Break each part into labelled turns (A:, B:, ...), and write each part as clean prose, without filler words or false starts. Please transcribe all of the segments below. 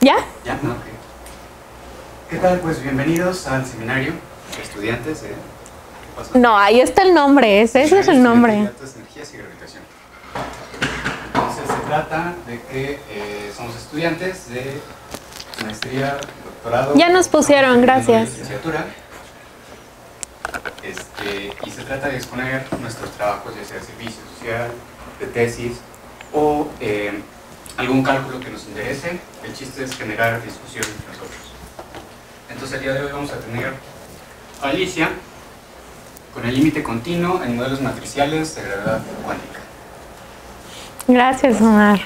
A: ¿Ya?
B: Ya, ok. ¿Qué tal? Pues bienvenidos al seminario, estudiantes de... ¿Qué pasa?
A: No, ahí está el nombre, ese es el nombre.
B: De altas energías y gravitación. Entonces se trata de que somos estudiantes de maestría, doctorado...
A: Ya nos pusieron, gracias.
B: Licenciatura. Y se trata de exponer nuestros trabajos, ya sea de servicio social, de tesis o algún cálculo que nos interese. El chiste es generar discusión entre nosotros. Entonces el día de hoy vamos a tener a Alicia con el límite continuo en modelos matriciales de gravedad cuántica.
A: Gracias, Omar.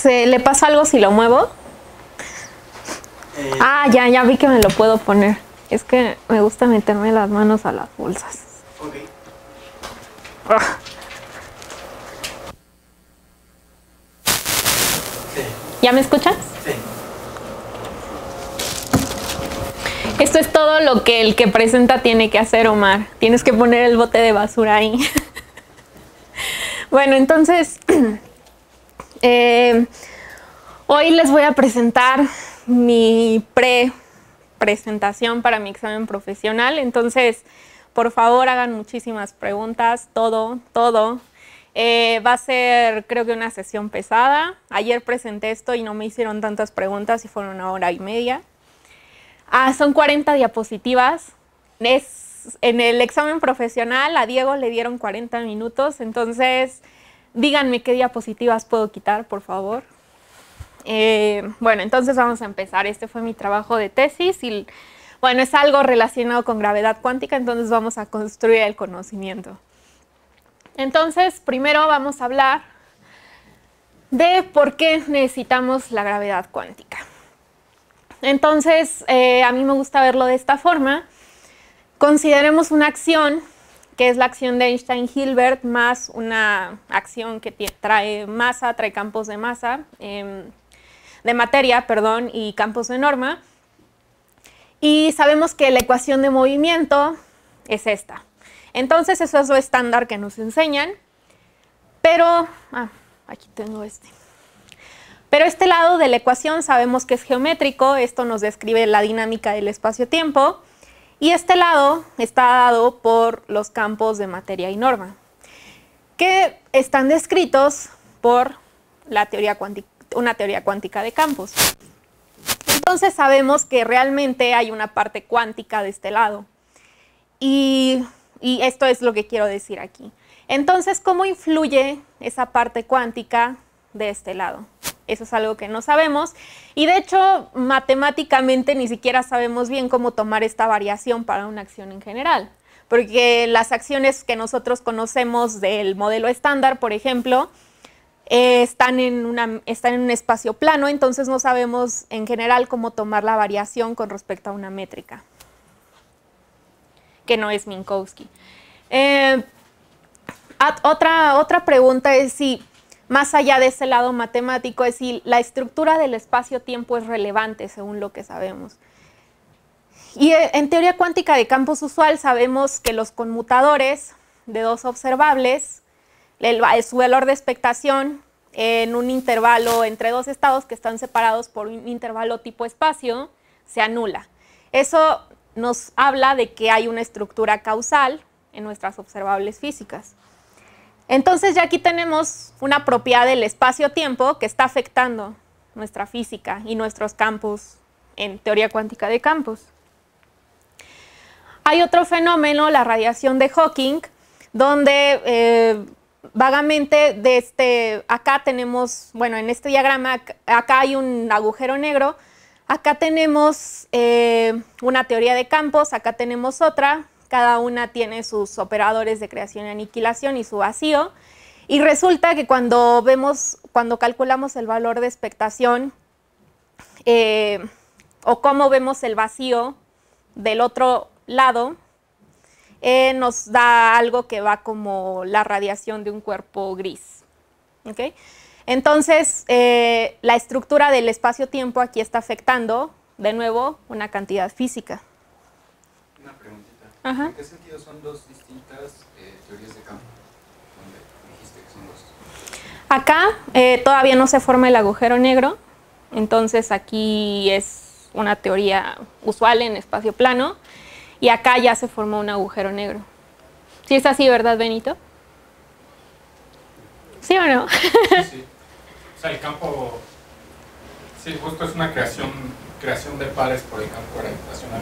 A: ¿Le pasa algo si lo muevo? Ya vi que me lo puedo poner. Es que me gusta meterme las manos a las bolsas.
B: Ok.
C: Sí.
A: ¿Ya me escuchas?
C: Sí.
A: Esto es todo lo que el que presenta tiene que hacer, Omar. Tienes que poner el bote de basura ahí. Bueno, entonces, hoy les voy a presentar mi presentación para mi examen profesional. Entonces, por favor, hagan muchísimas preguntas, todo. Va a ser, creo que una sesión pesada. Ayer presenté esto y no me hicieron tantas preguntas y fueron 1 hora y media. Son 40 diapositivas. En el examen profesional a Diego le dieron 40 minutos, entonces díganme qué diapositivas puedo quitar, por favor. Bueno, entonces vamos a empezar. Este fue mi trabajo de tesis y bueno, es algo relacionado con gravedad cuántica, entonces vamos a construir el conocimiento. Entonces, primero vamos a hablar de por qué necesitamos la gravedad cuántica. Entonces, a mí me gusta verlo de esta forma. Consideremos una acción, que es la acción de Einstein-Hilbert, más una acción que trae masa, trae campos de masa, de materia, perdón, y campos de norma. Y sabemos que la ecuación de movimiento es esta. Entonces, eso es lo estándar que nos enseñan. Pero, aquí tengo este. Pero este lado de la ecuación sabemos que es geométrico, esto nos describe la dinámica del espacio-tiempo, y este lado está dado por los campos de materia y norma, que están descritos por la teoría cuántica, una teoría cuántica de campos. Entonces sabemos que realmente hay una parte cuántica de este lado, y esto es lo que quiero decir aquí. Entonces, ¿cómo influye esa parte cuántica de este lado? Eso es algo que no sabemos y de hecho matemáticamente ni siquiera sabemos bien cómo tomar esta variación para una acción en general, porque las acciones que nosotros conocemos del modelo estándar, por ejemplo, están en un espacio plano, entonces no sabemos en general cómo tomar la variación con respecto a una métrica, que no es Minkowski. Otra pregunta es si, más allá de ese lado matemático, es si la estructura del espacio-tiempo es relevante según lo que sabemos. Y en teoría cuántica de campos usual sabemos que los conmutadores de dos observables, su valor de expectación en un intervalo entre dos estados que están separados por un intervalo tipo espacio, se anula. Eso nos habla de que hay una estructura causal en nuestras observables físicas. Entonces ya aquí tenemos una propiedad del espacio-tiempo que está afectando nuestra física y nuestros campos en teoría cuántica de campos. Hay otro fenómeno, la radiación de Hawking, donde vagamente acá tenemos, bueno, en este diagrama, acá hay un agujero negro, acá tenemos una teoría de campos, acá tenemos otra. Cada una tiene sus operadores de creación y aniquilación y su vacío. Y resulta que cuando calculamos el valor de expectación o cómo vemos el vacío del otro lado, nos da algo que va como la radiación de un cuerpo gris. ¿Okay? Entonces, la estructura del espacio-tiempo aquí está afectando, de nuevo, una cantidad física.
B: Una preguntita.
A: Ajá.
B: ¿En qué sentido son dos distintas teorías de campo? Donde dijiste que son dos.
A: Acá todavía no se forma el agujero negro, entonces aquí es una teoría usual en espacio plano, y acá ya se formó un agujero negro. ¿Sí es así, verdad, Benito? ¿Sí o no?
C: Sí, sí. O sea, el campo, sí, justo es una creación de pares por el campo gravitacional.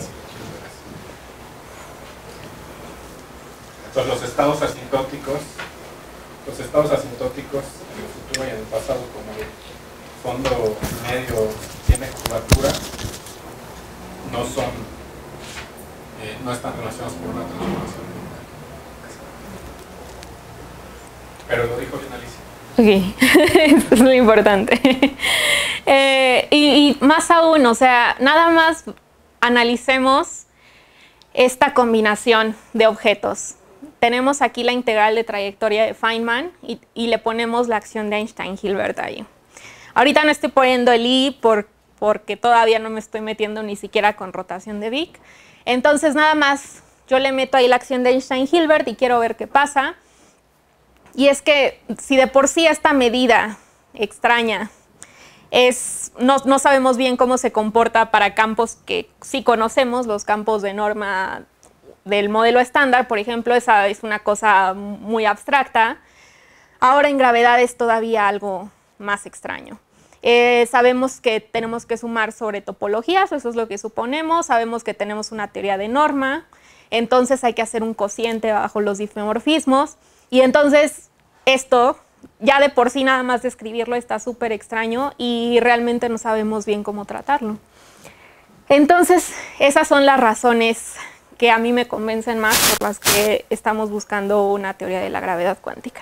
C: Entonces los estados asintóticos en el futuro y en el pasado, como el fondo medio tiene curvatura, no están relacionados por una transformación. Pero lo dijo bien Alicia.
A: Ok, eso es lo importante. Y más aún, o sea, nada más analicemos esta combinación de objetos. Tenemos aquí la integral de trayectoria de Feynman y le ponemos la acción de Einstein-Hilbert ahí. Ahorita no estoy poniendo el I porque todavía no me estoy metiendo ni siquiera con rotación de Wick. Entonces nada más yo le meto ahí la acción de Einstein-Hilbert y quiero ver qué pasa. Y es que si de por sí esta medida extraña no sabemos bien cómo se comporta para campos que sí conocemos, los campos de norma del modelo estándar, por ejemplo, esa es una cosa muy abstracta. Ahora en gravedad es todavía algo más extraño. Sabemos que tenemos que sumar sobre topologías, eso es lo que suponemos, sabemos que tenemos una teoría de norma, entonces hay que hacer un cociente bajo los difeomorfismos, y entonces esto, ya de por sí nada más describirlo está súper extraño y realmente no sabemos bien cómo tratarlo. Entonces, esas son las razones que a mí me convencen más por las que estamos buscando una teoría de la gravedad cuántica.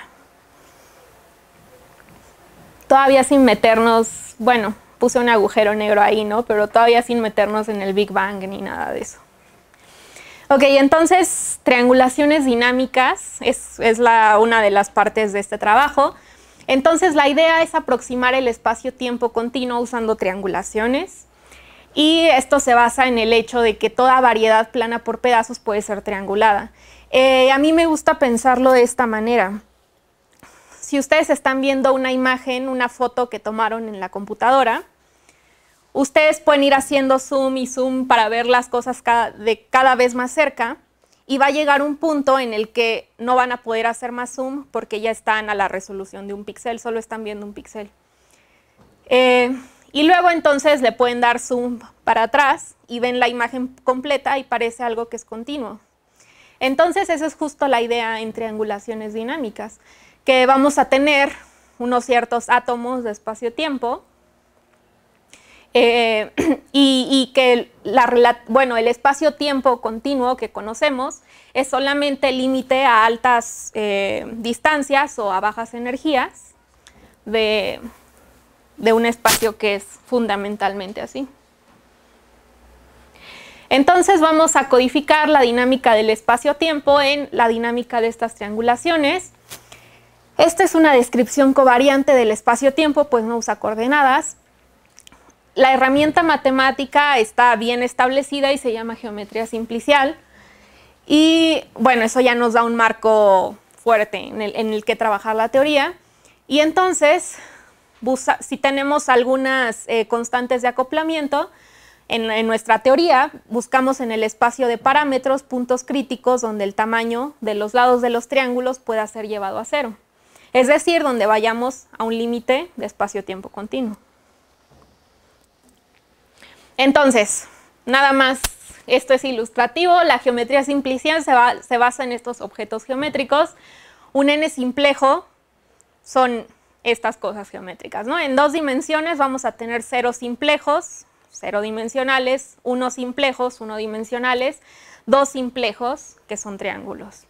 A: Todavía sin meternos, bueno, puse un agujero negro ahí, ¿no? Pero todavía sin meternos en el Big Bang ni nada de eso. Ok, entonces, triangulaciones dinámicas es una de las partes de este trabajo. Entonces, la idea es aproximar el espacio-tiempo continuo usando triangulaciones. Y esto se basa en el hecho de que toda variedad plana por pedazos puede ser triangulada. A mí me gusta pensarlo de esta manera. Si ustedes están viendo una imagen, una foto que tomaron en la computadora, ustedes pueden ir haciendo zoom y zoom para ver las cosas cada vez más cerca, y va a llegar un punto en el que no van a poder hacer más zoom porque ya están a la resolución de un píxel, solo están viendo un píxel. Y luego entonces le pueden dar zoom para atrás y ven la imagen completa y parece algo que es continuo. Entonces esa es justo la idea en triangulaciones dinámicas, que vamos a tener unos ciertos átomos de espacio-tiempo y que el espacio-tiempo continuo que conocemos es solamente el límite a altas distancias o a bajas energías de un espacio que es fundamentalmente así. Entonces vamos a codificar la dinámica del espacio-tiempo en la dinámica de estas triangulaciones. Esta es una descripción covariante del espacio-tiempo, pues no usa coordenadas. La herramienta matemática está bien establecida y se llama geometría simplicial. Y bueno, eso ya nos da un marco fuerte en el que trabajar la teoría. Y entonces, si tenemos algunas constantes de acoplamiento, en nuestra teoría buscamos en el espacio de parámetros puntos críticos donde el tamaño de los lados de los triángulos pueda ser llevado a cero. Es decir, donde vayamos a un límite de espacio-tiempo continuo. Entonces, nada más, esto es ilustrativo. La geometría simplicial se basa en estos objetos geométricos. Un n simplejo son estas cosas geométricas, ¿no? En 2 dimensiones vamos a tener 0 simplejos, 0 dimensionales, 1 simplejos, 1 dimensionales, 2 simplejos, que son triángulos.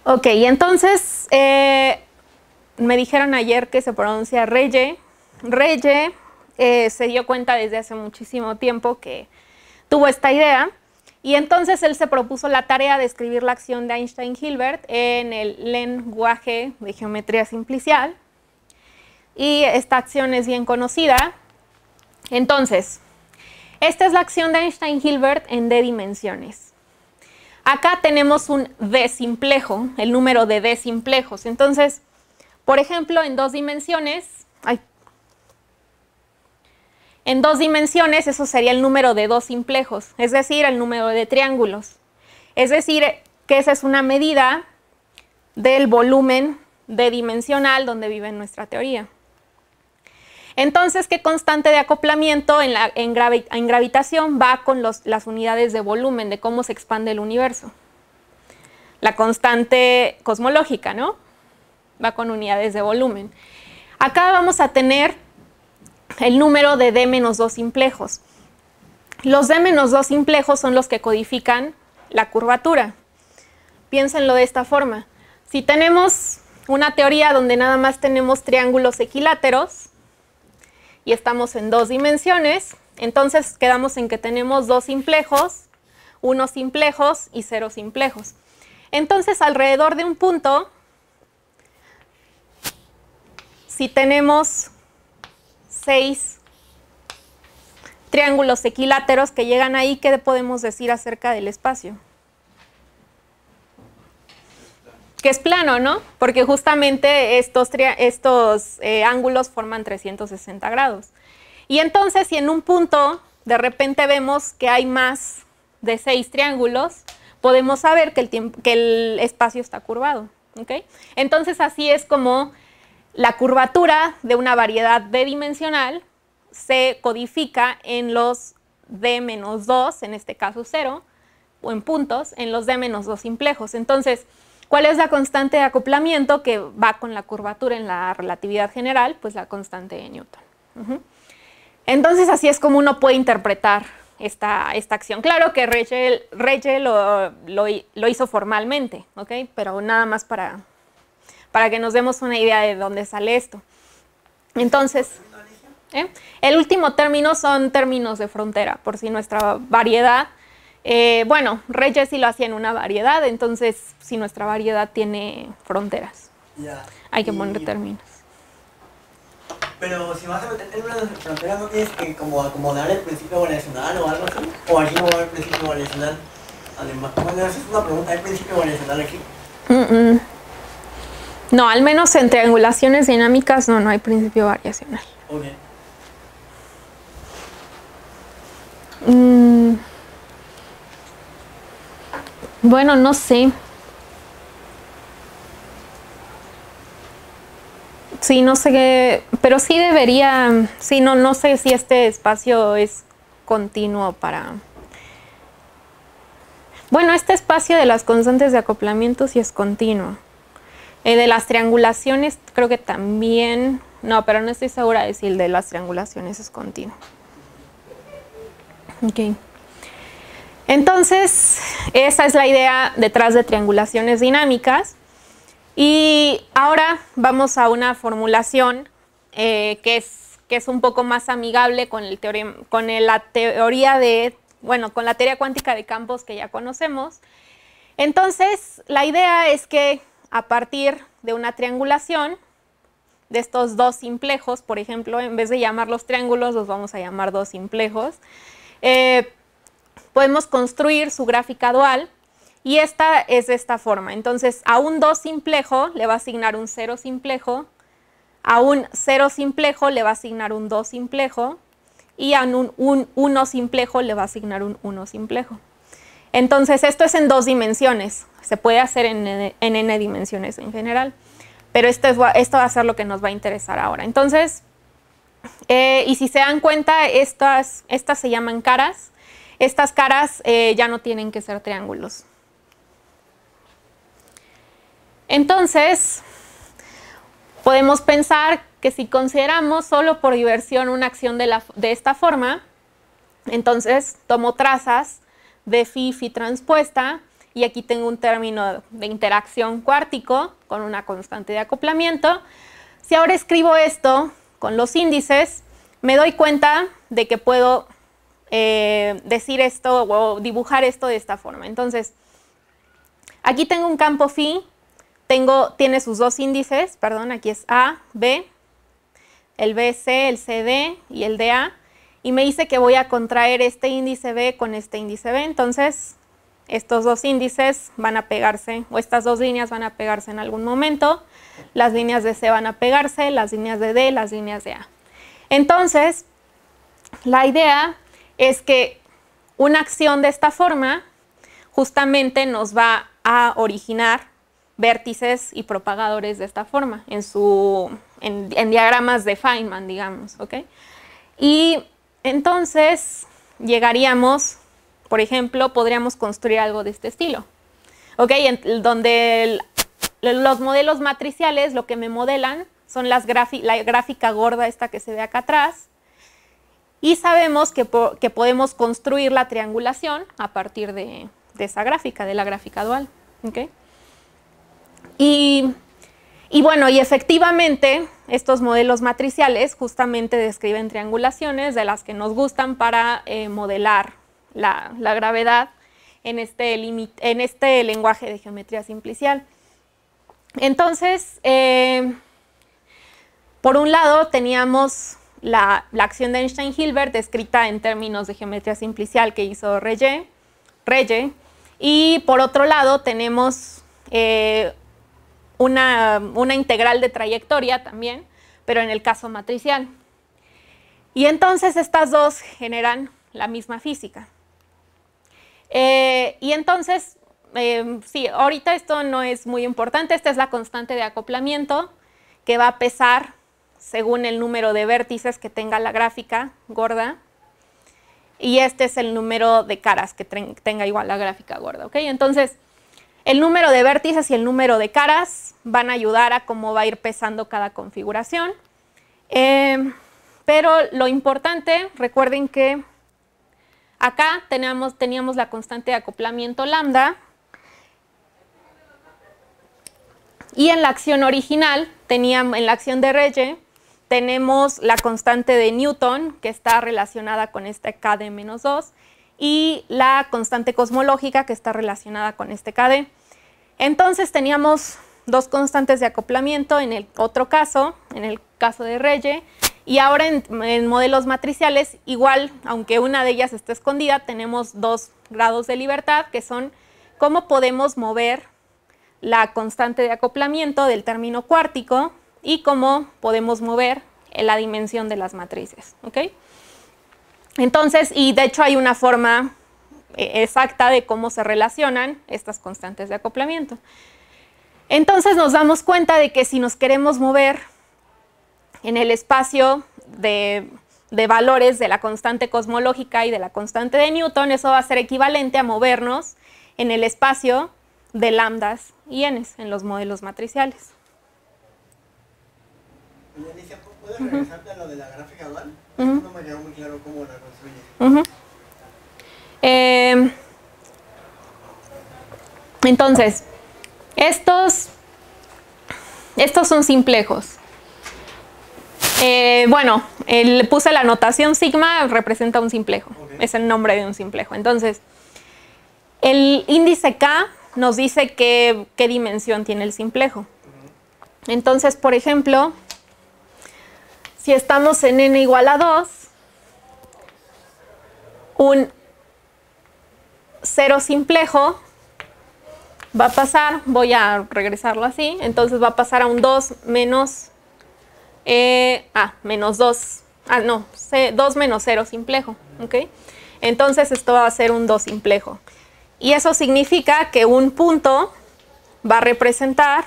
A: Ok, entonces, me dijeron ayer que se pronuncia Reye. Reye se dio cuenta desde hace muchísimo tiempo que tuvo esta idea, y entonces él se propuso la tarea de escribir la acción de Einstein-Hilbert en el lenguaje de geometría simplicial, y esta acción es bien conocida. Entonces, esta es la acción de Einstein-Hilbert en d dimensiones. Acá tenemos un D-simplejo, el número de D-simplejos. Entonces, por ejemplo, en 2 dimensiones, eso sería el número de 2 simplejos, es decir, el número de triángulos. Es decir, que esa es una medida del volumen D-dimensional donde vive nuestra teoría. Entonces, ¿qué constante de acoplamiento en gravitación va con las unidades de volumen, de cómo se expande el universo? La constante cosmológica, ¿no? Va con unidades de volumen. Acá vamos a tener el número de D-2 simplejos. Los D-2 simplejos son los que codifican la curvatura. Piénsenlo de esta forma. Si tenemos una teoría donde nada más tenemos triángulos equiláteros, y estamos en 2 dimensiones, entonces quedamos en que tenemos 2 simplejos, 1 simplejos y 0 simplejos. Entonces, alrededor de un punto, si tenemos 6 triángulos equiláteros que llegan ahí, ¿qué podemos decir acerca del espacio? Que es plano, ¿no? Porque justamente estos ángulos forman 360 grados. Y entonces, si en un punto de repente vemos que hay más de 6 triángulos, podemos saber que el espacio está curvado, ¿ok? Entonces, así es como la curvatura de una variedad D-dimensional se codifica en los D-2, en este caso 0, o en puntos, en los D-2 simplejos. Entonces, ¿cuál es la constante de acoplamiento que va con la curvatura en la relatividad general? Pues la constante de Newton. Entonces, así es como uno puede interpretar esta acción. Claro que Rege lo hizo formalmente, ¿ok? Pero nada más para que nos demos una idea de dónde sale esto. Entonces, el último término son términos de frontera, por si nuestra variedad... bueno, Rege sí lo hacía en una variedad, entonces si nuestra variedad tiene fronteras, hay que poner términos.
D: Pero si vas a meter términos de fronteras, ¿no tienes que como acomodar el principio variacional o algo así? ¿O aquí no va a haber principio variacional? Además, bueno, esa es una pregunta, ¿hay principio variacional aquí?
A: No, al menos en triangulaciones dinámicas no hay principio variacional.
D: Ok.
A: Bueno, no sé. Sí, no sé qué, pero sí debería, sí, no sé si este espacio es continuo para... Bueno, este espacio de las constantes de acoplamiento sí es continuo. De las triangulaciones creo que también, no, pero no estoy segura de si el de las triangulaciones es continuo. Ok. Entonces, esa es la idea detrás de triangulaciones dinámicas. Y ahora vamos a una formulación que es un poco más amigable con la teoría cuántica de campos que ya conocemos. Entonces, la idea es que a partir de una triangulación de estos 2 simplejos, por ejemplo, en vez de llamarlos triángulos, los vamos a llamar 2 simplejos, podemos construir su gráfica dual. Y esta es de esta forma. Entonces, a un 2 simplejo le va a asignar un 0 simplejo, a un 0 simplejo le va a asignar un 2 simplejo, y a un 1 simplejo le va a asignar un 1 simplejo. Entonces, esto es en 2 dimensiones. Se puede hacer en n dimensiones en general. Pero esto va a ser lo que nos va a interesar ahora. Entonces, y si se dan cuenta, estas se llaman caras. Estas caras ya no tienen que ser triángulos. Entonces, podemos pensar que si consideramos solo por diversión una acción de esta forma, entonces tomo trazas de phi transpuesta y aquí tengo un término de interacción cuártico con una constante de acoplamiento. Si ahora escribo esto con los índices, me doy cuenta de que puedo decir esto o dibujar esto de esta forma. Entonces, aquí tengo un campo phi. Tiene sus 2 índices, perdón, aquí es A, B, el BC, el CD y el DA, y me dice que voy a contraer este índice B con este índice B. Entonces, estos dos índices van a pegarse, o estas dos líneas van a pegarse en algún momento. Las líneas de C van a pegarse, las líneas de D, las líneas de A. Entonces, la idea es que una acción de esta forma justamente nos va a originar vértices y propagadores de esta forma, en diagramas de Feynman, digamos, ¿ok? Y entonces llegaríamos, por ejemplo, podríamos construir algo de este estilo, ¿ok? Donde los modelos matriciales lo que me modelan son la gráfica gorda esta que se ve acá atrás, y sabemos que podemos construir la triangulación a partir de esa gráfica, de la gráfica dual, ¿ok? Y bueno, y efectivamente estos modelos matriciales justamente describen triangulaciones de las que nos gustan para modelar la gravedad en este lenguaje de geometría simplicial. Entonces, por un lado teníamos la acción de Einstein-Hilbert descrita en términos de geometría simplicial que hizo Reye, y por otro lado tenemos una integral de trayectoria también, pero en el caso matricial. Y entonces estas dos generan la misma física. Y entonces, sí, ahorita esto no es muy importante, esta es la constante de acoplamiento que va a pesar según el número de vértices que tenga la gráfica gorda, y este es el número de caras que tenga igual la gráfica gorda, ¿ok? Entonces, el número de vértices y el número de caras van a ayudar a cómo va a ir pesando cada configuración. Pero lo importante, recuerden que acá teníamos la constante de acoplamiento lambda, y en la acción original, en la acción de Reye, tenemos la constante de Newton, que está relacionada con este KD menos 2, y la constante cosmológica, que está relacionada con este KD. Entonces teníamos dos constantes de acoplamiento en el otro caso, en el caso de Reye, y ahora en modelos matriciales, igual, aunque una de ellas esté escondida, tenemos dos grados de libertad, que son cómo podemos mover la constante de acoplamiento del término cuártico y cómo podemos mover la dimensión de las matrices, ¿ok? Entonces, y de hecho hay una forma exacta de cómo se relacionan estas constantes de acoplamiento. Entonces nos damos cuenta de que si nos queremos mover en el espacio de valores de la constante cosmológica y de la constante de Newton, eso va a ser equivalente a movernos en el espacio de lambdas y n's en los modelos matriciales.
D: Alicia, ¿puedes regresarte a lo de la gráfica dual? No me quedó muy claro cómo la construyes.
A: Entonces, estos son simplejos. Bueno, le puse la notación sigma, representa un simplejo. Okay. Es el nombre de un simplejo. Entonces, el índice K nos dice qué dimensión tiene el simplejo. Entonces, por ejemplo, si estamos en n igual a 2, un 0 simplejo va a pasar, voy a regresarlo así, entonces va a pasar a un 2 menos, menos 2, no, 2 menos 0 simplejo, ¿ok? Entonces esto va a ser un 2 simplejo. Y eso significa que un punto va a representar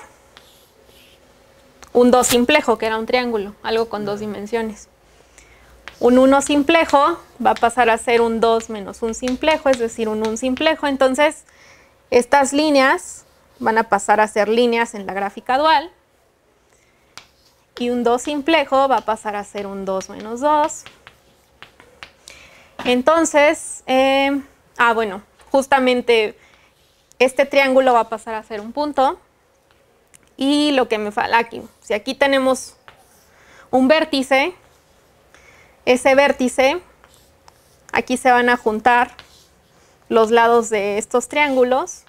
A: un 2 simplejo, que era un triángulo, algo con dos dimensiones. Un 1 simplejo va a pasar a ser un 2 menos un simplejo, es decir, un 1 simplejo. Entonces, estas líneas van a pasar a ser líneas en la gráfica dual. Y un 2 simplejo va a pasar a ser un 2 menos 2. Entonces, bueno, justamente este triángulo va a pasar a ser un punto. Y lo que me falta aquí, si aquí tenemos un vértice, ese vértice, aquí se van a juntar los lados de estos triángulos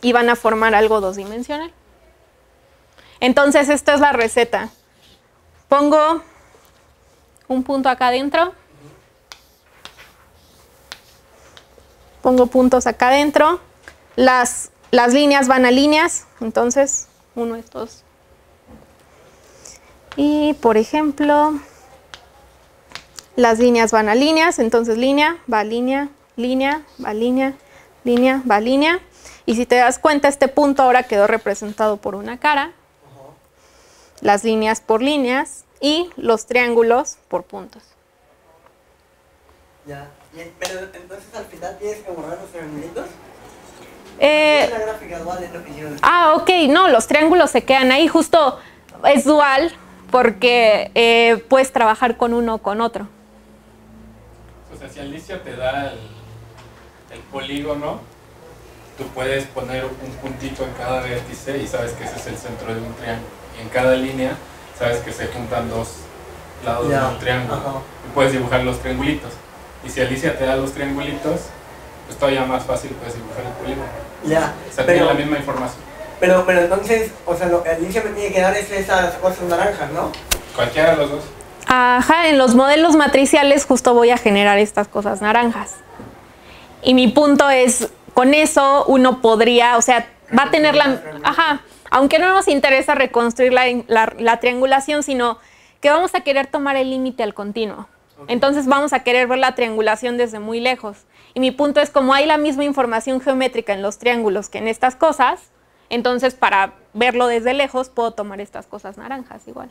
A: y van a formar algo dos dimensional. Entonces, esta es la receta. Pongo un punto acá adentro pongo puntos acá adentro. Las líneas van a líneas, entonces 1 es 2. Y por ejemplo, las líneas van a líneas, entonces línea, va línea, línea, va línea, línea, va línea. Y si te das cuenta, este punto ahora quedó representado por una cara, las líneas por líneas y los triángulos por puntos.
D: Ya, pero entonces al final tienes que borrar los triangulitos. La gráfica dual es lo que hicieron.
A: Ok, no, los triángulos se quedan ahí, justo es dual porque puedes trabajar con uno o con otro.
C: O sea, si Alicia te da el polígono, tú puedes poner un puntito en cada vértice y sabes que ese es el centro de un triángulo. Y en cada línea sabes que se juntan dos lados de un triángulo. Y puedes dibujar los triangulitos. Y si Alicia te da los triangulitos, pues todavía más fácil puedes dibujar el polígono.
D: Ya,
C: o sea, tiene la misma información.
D: Pero entonces, o sea, Alicia me tiene que dar esas cosas naranjas, ¿no?
C: Cualquiera de los dos.
A: Ajá, en los modelos matriciales justo voy a generar estas cosas naranjas. Y mi punto es, con eso uno podría, o sea, va a tener aunque no nos interesa reconstruir la triangulación, sino que vamos a querer tomar el límite al continuo. Entonces vamos a querer ver la triangulación desde muy lejos. Y mi punto es, como hay la misma información geométrica en los triángulos que en estas cosas, entonces para verlo desde lejos puedo tomar estas cosas naranjas igual.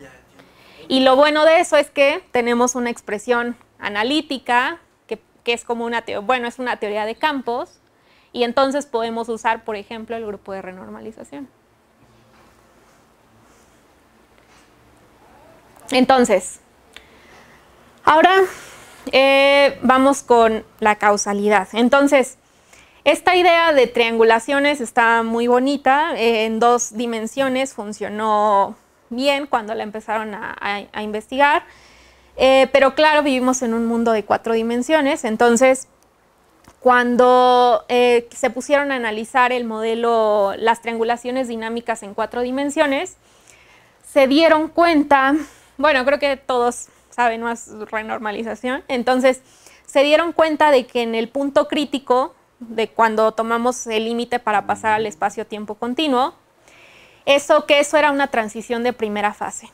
A: Y lo bueno de eso es que tenemos una expresión analítica, que es como una teoría de campos, y entonces podemos usar, por ejemplo, el grupo de renormalización. Entonces, ahora vamos con la causalidad. Entonces, esta idea de triangulaciones está muy bonita, en 2 dimensiones funcionó bien cuando la empezaron a investigar, pero claro, vivimos en un mundo de 4 dimensiones, entonces cuando se pusieron a analizar el modelo, las triangulaciones dinámicas en 4 dimensiones, se dieron cuenta, bueno, creo que todos saben más renormalización, entonces se dieron cuenta de que en el punto crítico, de cuando tomamos el límite para pasar al espacio-tiempo continuo, eso era una transición de primera fase.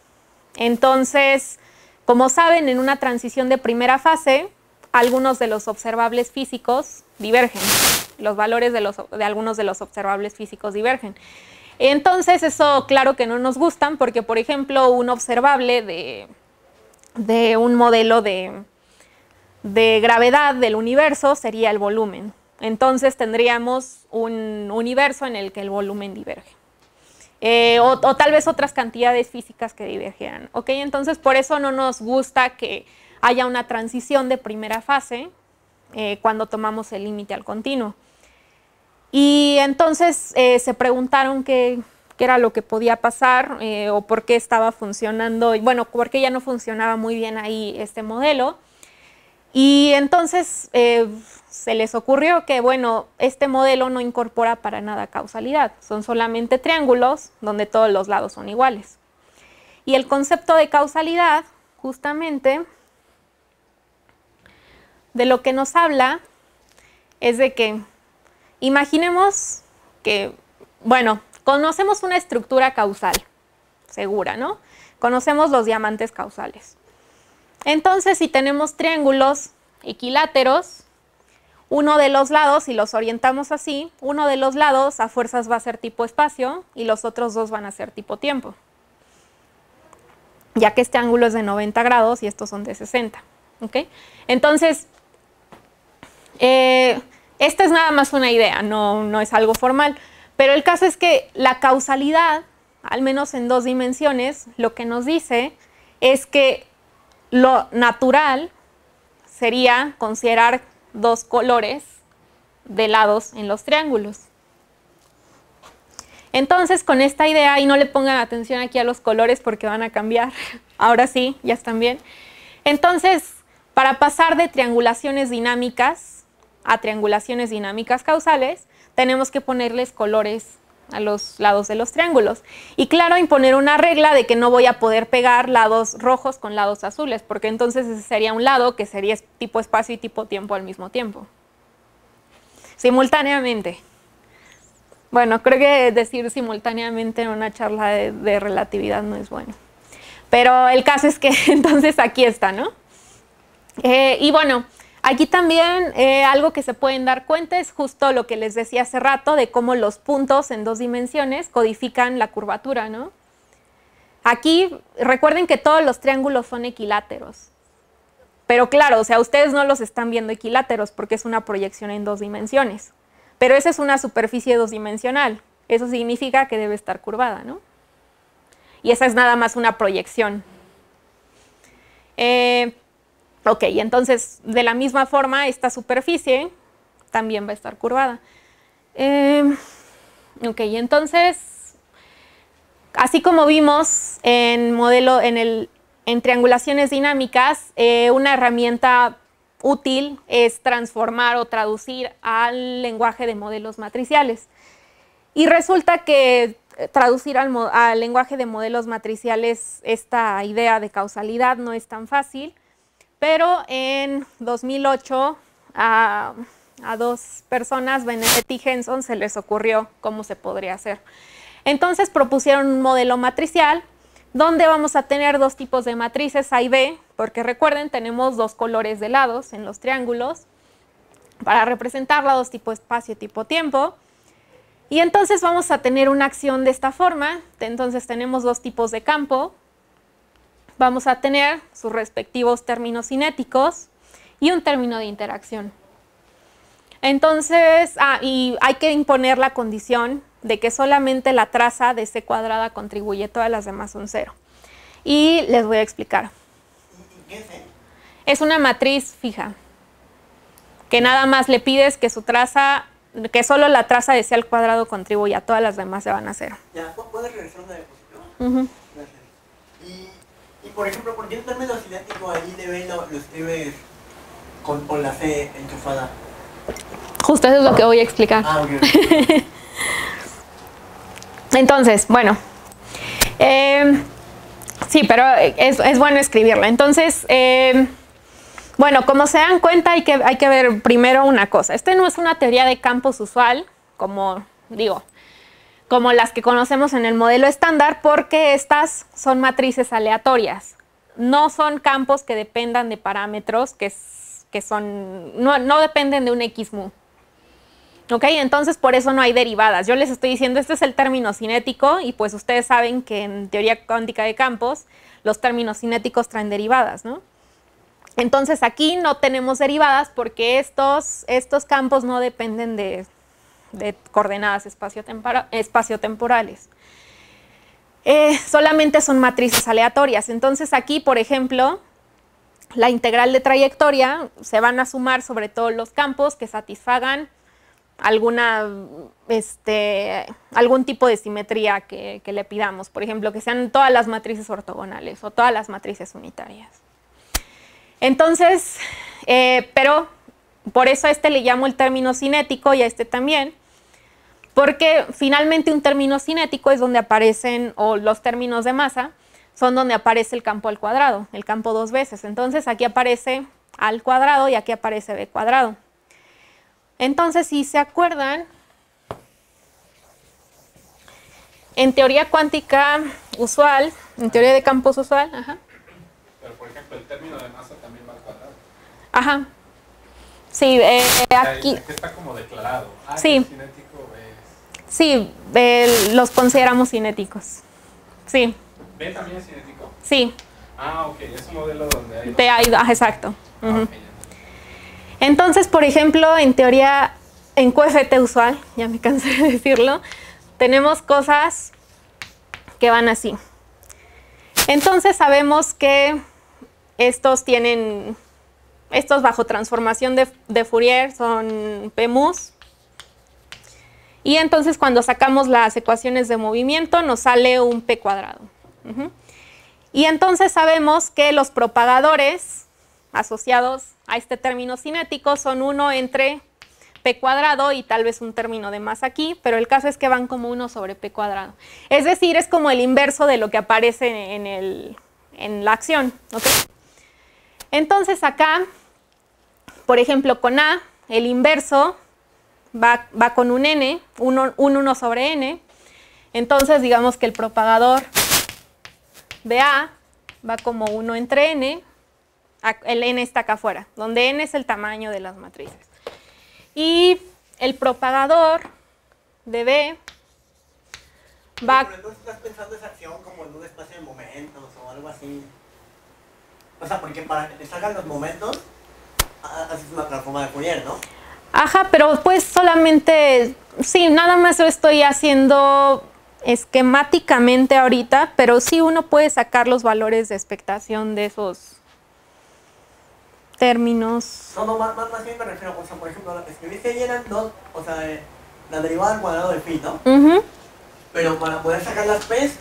A: Entonces, como saben, en una transición de primera fase, algunos de los observables físicos divergen. Los valores de algunos de los observables físicos divergen. Entonces, eso claro que no nos gustan porque, por ejemplo, un observable de un modelo de gravedad del universo sería el volumen. Entonces, tendríamos un universo en el que el volumen diverge. O tal vez otras cantidades físicas que divergieran. ¿Okay? Entonces, por eso no nos gusta que haya una transición de primera fase cuando tomamos el límite al continuo. Y entonces se preguntaron qué era lo que podía pasar o por qué estaba funcionando, y bueno, por qué ya no funcionaba muy bien ahí este modelo. Y entonces se les ocurrió que, bueno, este modelo no incorpora para nada causalidad, son solamente triángulos donde todos los lados son iguales. Y el concepto de causalidad, justamente, de lo que nos habla es de que, imaginemos que, bueno, conocemos una estructura causal, segura, ¿no? Conocemos los diamantes causales. Entonces, si tenemos triángulos equiláteros, uno de los lados, si los orientamos así, uno de los lados a fuerzas va a ser tipo espacio y los otros 2 van a ser tipo tiempo. Ya que este ángulo es de 90 grados y estos son de 60. ¿Okay? Entonces, esta es nada más una idea, no es algo formal. Pero el caso es que la causalidad, al menos en 2 dimensiones, lo que nos dice es que lo natural sería considerar 2 colores de lados en los triángulos. Entonces, con esta idea, y no le pongan atención aquí a los colores porque van a cambiar, ahora sí, ya están bien. Entonces, para pasar de triangulaciones dinámicas a triangulaciones dinámicas causales, tenemos que ponerles colores a los lados de los triángulos. Y claro, imponer una regla de que no voy a poder pegar lados rojos con lados azules, porque entonces ese sería un lado que sería tipo espacio y tipo tiempo al mismo tiempo. Simultáneamente. Bueno, creo que decir simultáneamente en una charla de relatividad no es bueno. Pero el caso es que entonces aquí está, ¿no? Y bueno, aquí también algo que se pueden dar cuenta es justo lo que les decía hace rato de cómo los puntos en 2 dimensiones codifican la curvatura, ¿no? Aquí recuerden que todos los triángulos son equiláteros. Pero claro, o sea, ustedes no los están viendo equiláteros porque es una proyección en 2 dimensiones. Pero esa es una superficie 2-dimensional. Eso significa que debe estar curvada, ¿no? Y esa es nada más una proyección. Ok, entonces de la misma forma esta superficie también va a estar curvada. Ok, entonces, así como vimos en triangulaciones dinámicas, una herramienta útil es transformar o traducir al lenguaje de modelos matriciales. Y resulta que traducir al lenguaje de modelos matriciales esta idea de causalidad no es tan fácil, pero en 2008 a 2 personas, Benedetti y Henson, se les ocurrió cómo se podría hacer. Entonces propusieron un modelo matricial donde vamos a tener 2 tipos de matrices A y B, porque recuerden, tenemos 2 colores de lados en los triángulos para representarla, 2 tipo espacio y tipo tiempo. Y entonces vamos a tener una acción de esta forma. Entonces tenemos 2 tipos de campo. Vamos a tener sus respectivos términos cinéticos y un término de interacción. Entonces, y hay que imponer la condición de que solamente la traza de C cuadrada contribuye, todas las demás son 0. Y les voy a explicar.
D: ¿Qué es?
A: Es una matriz fija, que nada más le pides que su traza, que solo la traza de C al cuadrado contribuya, todas las demás se van a 0.
D: Ya, ¿puedes regresar una diapositiva? Gracias. Y por ejemplo, ¿por qué el término cinético ahí de B lo escribes con la C enchufada?
A: Justo eso es lo que voy a explicar.
D: Ok.
A: Entonces, bueno, sí, pero es bueno escribirla. Entonces, bueno, como se dan cuenta, hay que ver primero una cosa. Este no es una teoría de campos usual, como digo, como las que conocemos en el modelo estándar, porque estas son matrices aleatorias. No son campos que dependan de parámetros no dependen de un XMU. ¿Ok? Entonces por eso no hay derivadas. Yo les estoy diciendo, este es el término cinético y pues ustedes saben que en teoría cuántica de campos los términos cinéticos traen derivadas, ¿no? Entonces aquí no tenemos derivadas porque estos campos no dependen de coordenadas espaciotemporales. Solamente son matrices aleatorias. Entonces aquí, por ejemplo, la integral de trayectoria se van a sumar sobre todos los campos que satisfagan algún tipo de simetría que le pidamos. Por ejemplo, que sean todas las matrices ortogonales o todas las matrices unitarias. Entonces, pero por eso a este le llamo el término cinético y a este también, porque finalmente un término cinético es donde aparecen, o los términos de masa, son donde aparece el campo al cuadrado, el campo 2 veces. Entonces aquí aparece A al cuadrado y aquí aparece B cuadrado. Entonces, si se acuerdan, en teoría cuántica usual, en teoría de campos usual,
C: Pero por ejemplo, el término de masa también va al cuadrado.
A: Ajá. Sí, aquí.
C: Aquí está como declarado.
A: Sí.
C: El cinético es...
A: Sí, los consideramos cinéticos. Sí.
C: ¿B también es cinético?
A: Sí.
C: Ok, es un modelo donde hay...
A: Exacto.
C: Ok,
A: Entonces, por ejemplo, en teoría, en QFT usual, ya me cansé de decirlo, tenemos cosas que van así. Entonces sabemos que estos bajo transformación de Fourier son P-mus. Y entonces cuando sacamos las ecuaciones de movimiento nos sale un P cuadrado. Y entonces sabemos que los propagadores asociados a este término cinético son 1 entre P cuadrado y tal vez un término de más aquí, pero el caso es que van como 1 sobre P cuadrado. Es decir, es como el inverso de lo que aparece en la acción. ¿Okay? Entonces acá, por ejemplo, con A, el inverso va con un n, un 1 sobre n. Entonces, digamos que el propagador de A va como 1 entre n. El n está acá afuera, donde n es el tamaño de las matrices. Y el propagador de B va...
D: Pero entonces estás pensando esa acción como en un espacio de momentos o algo así. O sea, porque para que te salgan los momentos, haces una transforma de Fourier, ¿no?
A: Ajá, pero pues solamente, sí, nada más lo estoy haciendo esquemáticamente ahorita, pero sí uno puede sacar los valores de expectación de esos términos.
D: No, más bien me refiero, o sea, por ejemplo, escribiste ahí eran dos, o sea, la derivada al cuadrado de phi, ¿no? Pero para poder sacar las p's,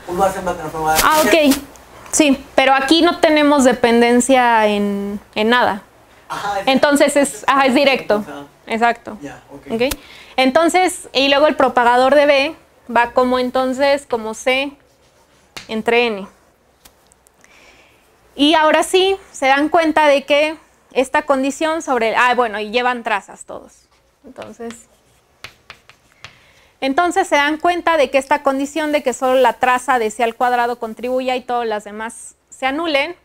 D: uno hace una transforma de Fourier.
A: Ok, sí, pero aquí no tenemos dependencia en nada.
D: Ajá,
A: Entonces es directo.
D: O sea,
A: Exacto.
D: ya, ok.
A: ¿Ok? Entonces, y luego el propagador de B va como entonces, como C entre N. Y ahora sí, se dan cuenta de que esta condición sobre... bueno, y llevan trazas todos. Entonces se dan cuenta de que esta condición de que solo la traza de C al cuadrado contribuya y todas las demás se anulen,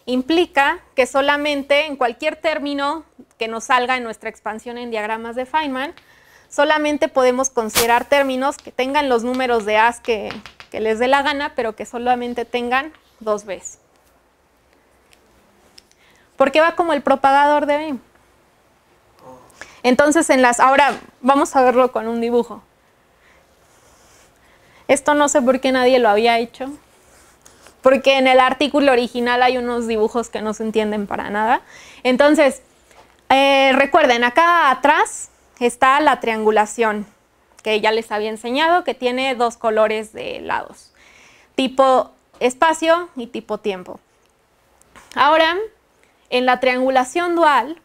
A: implica que solamente en cualquier término que nos salga en nuestra expansión en diagramas de Feynman, solamente podemos considerar términos que tengan los números de A's que les dé la gana, pero que solamente tengan 2 B's. Porque va como el propagador de B. Entonces, ahora vamos a verlo con un dibujo. Esto no sé por qué nadie lo había hecho. Porque en el artículo original hay unos dibujos que no se entienden para nada. Entonces, recuerden, acá atrás está la triangulación, que ya les había enseñado, que tiene 2 colores de lados. Tipo espacio y tipo tiempo. Ahora, en la triangulación dual,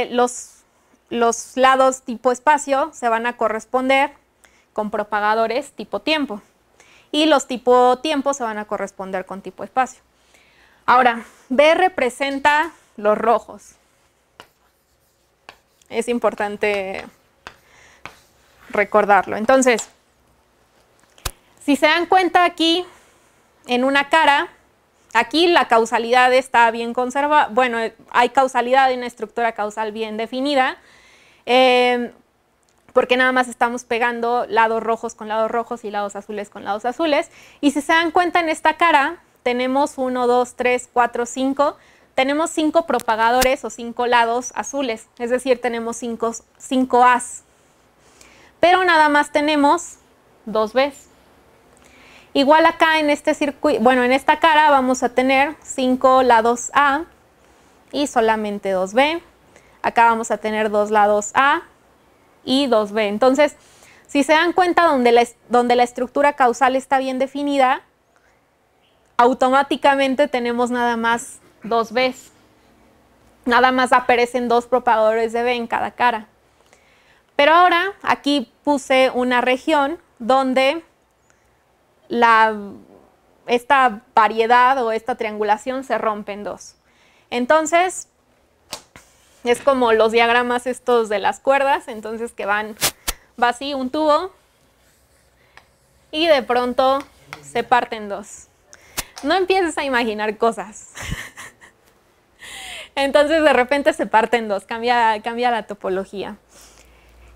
A: los lados tipo espacio se van a corresponder con propagadores tipo tiempo. Y los tipo tiempo se van a corresponder con tipo espacio. Ahora, B representa los rojos. Es importante recordarlo. Entonces, si se dan cuenta aquí, en una cara, aquí la causalidad está bien conservada. Bueno, hay causalidad en una estructura causal bien definida. Porque nada más estamos pegando lados rojos con lados rojos y lados azules con lados azules. Y si se dan cuenta en esta cara, tenemos 1, 2, 3, 4, 5. Tenemos 5 propagadores o 5 lados azules, es decir, tenemos 5 A's. Pero nada más tenemos 2 B's. Igual acá en este circuito, bueno, en esta cara vamos a tener 5 lados A y solamente 2 B. Acá vamos a tener 2 lados A y 2B. Entonces, si se dan cuenta donde la estructura causal está bien definida, automáticamente tenemos nada más 2 B's. Nada más aparecen 2 propagadores de B en cada cara. Pero ahora aquí puse una región donde esta variedad o esta triangulación se rompe en 2. Entonces, es como los diagramas estos de las cuerdas, entonces que va así un tubo y de pronto se parte en 2. No empieces a imaginar cosas. Entonces de repente se parte en 2, cambia la topología.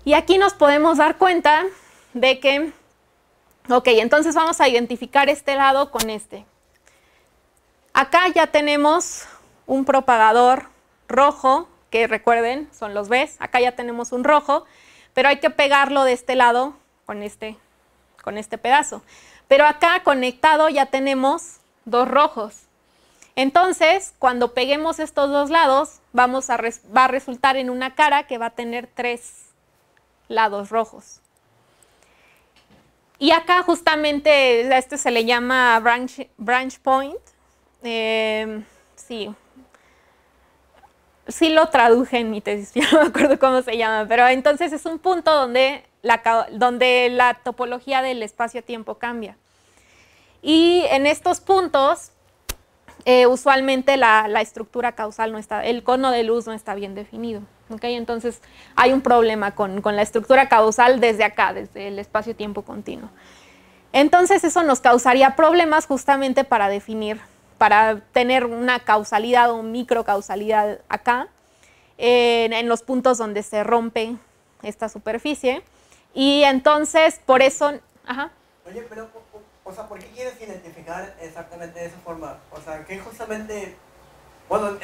A: Y aquí nos podemos dar cuenta de que, ok, entonces vamos a identificar este lado con este. Acá ya tenemos un propagador rojo, que recuerden, son los B's. Acá ya tenemos un rojo, pero hay que pegarlo de este lado con este pedazo. Pero acá conectado ya tenemos 2 rojos. Entonces, cuando peguemos estos 2 lados, va a resultar en una cara que va a tener 3 lados rojos. Y acá justamente a este se le llama branch point. Sí lo traduje en mi tesis, ya no me acuerdo cómo se llama, pero entonces es un punto donde la topología del espacio-tiempo cambia. Y en estos puntos, usualmente la estructura causal no está, el cono de luz no está bien definido. ¿Okay? Entonces hay un problema con la estructura causal desde acá, desde el espacio-tiempo continuo. Entonces eso nos causaría problemas justamente para definir, para tener una causalidad o microcausalidad acá, en los puntos donde se rompe esta superficie. Y entonces, por eso... Ajá.
D: Oye, pero, o sea, ¿por qué quieres identificar exactamente de esa forma? O sea, que justamente, bueno,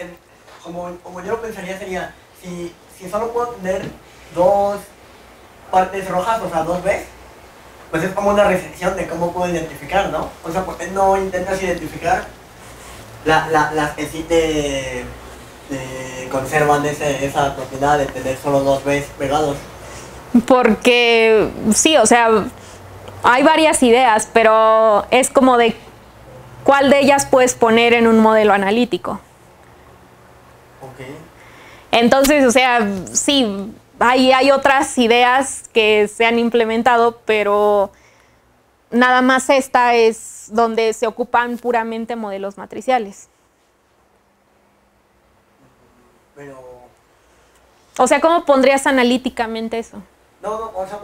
D: como yo lo pensaría sería, si solo puedo tener dos partes rojas, o sea, dos Bs, pues es como una restricción de cómo puedo identificar, ¿no? O sea, ¿por qué no intentas identificar las que sí te conservan esa propiedad de tener solo dos Bs pegados?
A: Porque, sí, o sea, hay varias ideas, pero es como de cuál de ellas puedes poner en un modelo analítico.
D: Ok.
A: Entonces, o sea, sí, hay otras ideas que se han implementado, pero nada más esta es donde se ocupan puramente modelos matriciales.
D: Pero...
A: O sea, ¿cómo pondrías analíticamente eso?
D: No, o sea,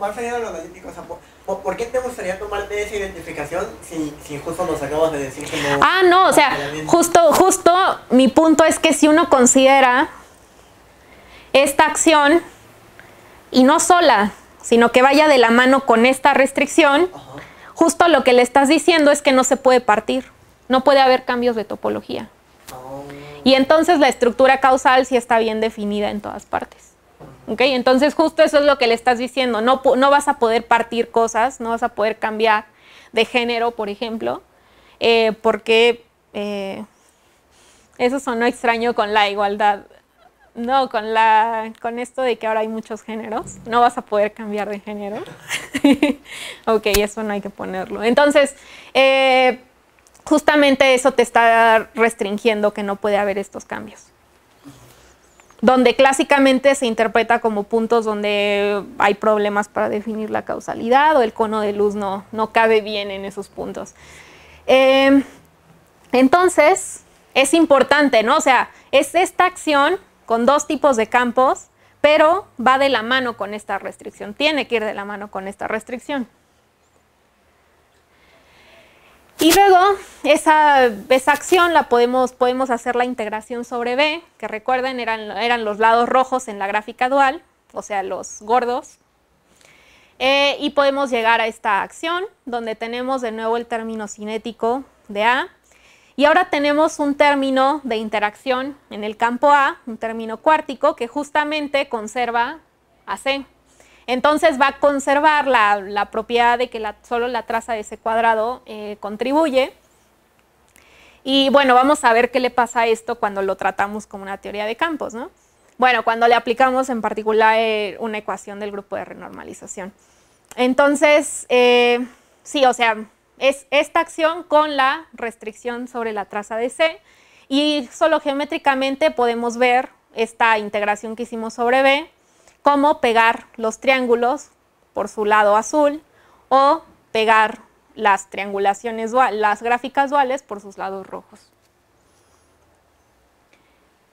D: más allá de lo analítico, o sea, ¿por qué te gustaría tomarte esa identificación si justo nos acabas de decir que no?
A: Ah, no, o sea, justo mi punto es que si uno considera esta acción, y no sola, sino que vaya de la mano con esta restricción,
D: Ajá.
A: justo lo que le estás diciendo es que no se puede partir, no puede haber cambios de topología.
D: Oh.
A: Y entonces la estructura causal sí está bien definida en todas partes. ¿Okay? Entonces justo eso es lo que le estás diciendo, no vas a poder partir cosas, no vas a poder cambiar de género, por ejemplo, porque eso sonó extraño con la igualdad. No, con esto de que ahora hay muchos géneros, no vas a poder cambiar de género. Ok, eso no hay que ponerlo. Entonces, justamente eso te está restringiendo que no puede haber estos cambios. Donde clásicamente se interpreta como puntos donde hay problemas para definir la causalidad o el cono de luz no cabe bien en esos puntos. Entonces, es importante, ¿no? O sea, es esta acción con dos tipos de campos, pero va de la mano con esta restricción. Tiene que ir de la mano con esta restricción. Y luego, esa acción la podemos hacer la integración sobre B, que recuerden eran los lados rojos en la gráfica dual, o sea, los gordos. Y podemos llegar a esta acción, donde tenemos de nuevo el término cinético de A. Y ahora tenemos un término de interacción en el campo A, un término cuártico, que justamente conserva a C. Entonces va a conservar la propiedad de que solo la traza de ese cuadrado contribuye. Y bueno, vamos a ver qué le pasa a esto cuando lo tratamos como una teoría de campos, ¿no? Bueno, cuando le aplicamos en particular una ecuación del grupo de renormalización. Entonces, sí, o sea, es esta acción con la restricción sobre la traza de C. Y solo geométricamente podemos ver esta integración que hicimos sobre B, cómo pegar los triángulos por su lado azul o pegar las triangulaciones duales, las gráficas duales por sus lados rojos.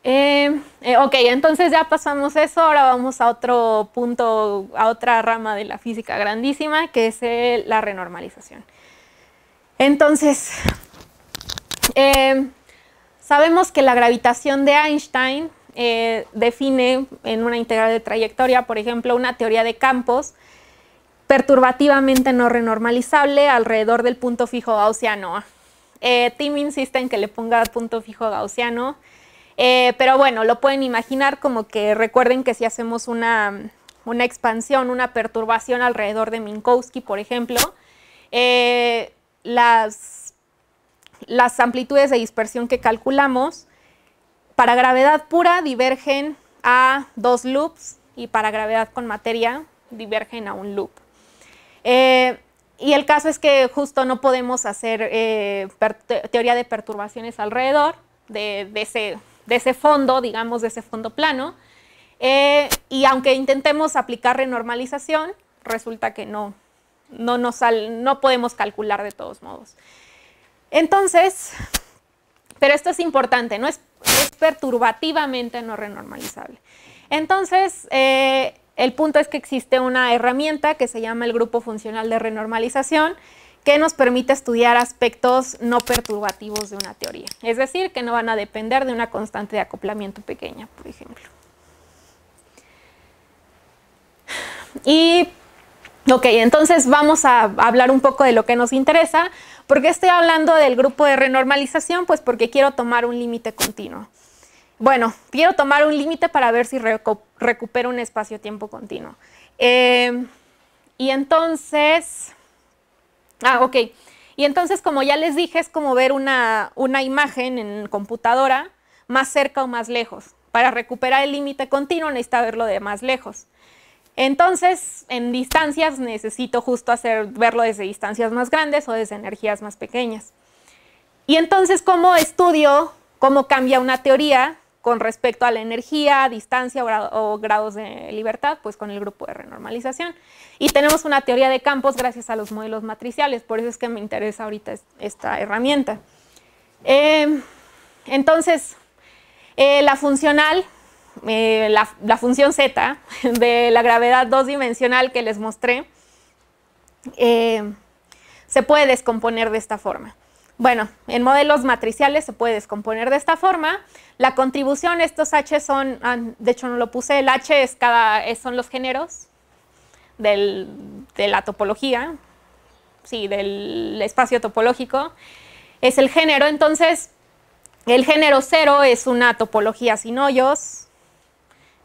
A: Ok, entonces ya pasamos eso, ahora vamos a otro punto, a otra rama de la física grandísima, que es la renormalización. Entonces, sabemos que la gravitación de Einstein define en una integral de trayectoria, por ejemplo, una teoría de campos perturbativamente no renormalizable alrededor del punto fijo gaussiano. Tim insiste en que le ponga punto fijo gaussiano, pero bueno, lo pueden imaginar como que recuerden que si hacemos una expansión, una perturbación alrededor de Minkowski, por ejemplo, las amplitudes de dispersión que calculamos para gravedad pura divergen a dos loops y para gravedad con materia divergen a un loop. Y el caso es que justo no podemos hacer teoría de perturbaciones alrededor de ese fondo, digamos, de ese fondo plano. Y aunque intentemos aplicar renormalización, resulta que no podemos calcular de todos modos. Entonces, pero esto es importante, ¿no? es perturbativamente no renormalizable. Entonces, el punto es que existe una herramienta que se llama el grupo funcional de renormalización, que nos permite estudiar aspectos no perturbativos de una teoría. Es decir, que no van a depender de una constante de acoplamiento pequeña, por ejemplo. Y, ok, entonces vamos a hablar un poco de lo que nos interesa. ¿Por qué estoy hablando del grupo de renormalización? Pues porque quiero tomar un límite continuo. Bueno, quiero tomar un límite para ver si recupero un espacio-tiempo continuo. Y entonces... ok. Y entonces, como ya les dije, es como ver una imagen en computadora más cerca o más lejos. Para recuperar el límite continuo necesito verlo de más lejos. Entonces, en distancias necesito justo verlo desde distancias más grandes o desde energías más pequeñas. Y entonces, ¿cómo estudio cómo cambia una teoría con respecto a la energía, distancia o grados de libertad? Pues con el grupo de renormalización. Y tenemos una teoría de campos gracias a los modelos matriciales, por eso es que me interesa ahorita esta herramienta. Entonces, la funcional, la función z de la gravedad dos dimensional que les mostré, se puede descomponer de esta forma. Bueno, en modelos matriciales se puede descomponer de esta forma. La contribución, estos H son, de hecho no lo puse, el H son los géneros de la topología, sí, del espacio topológico, es el género. Entonces, el género 0 es una topología sin hoyos,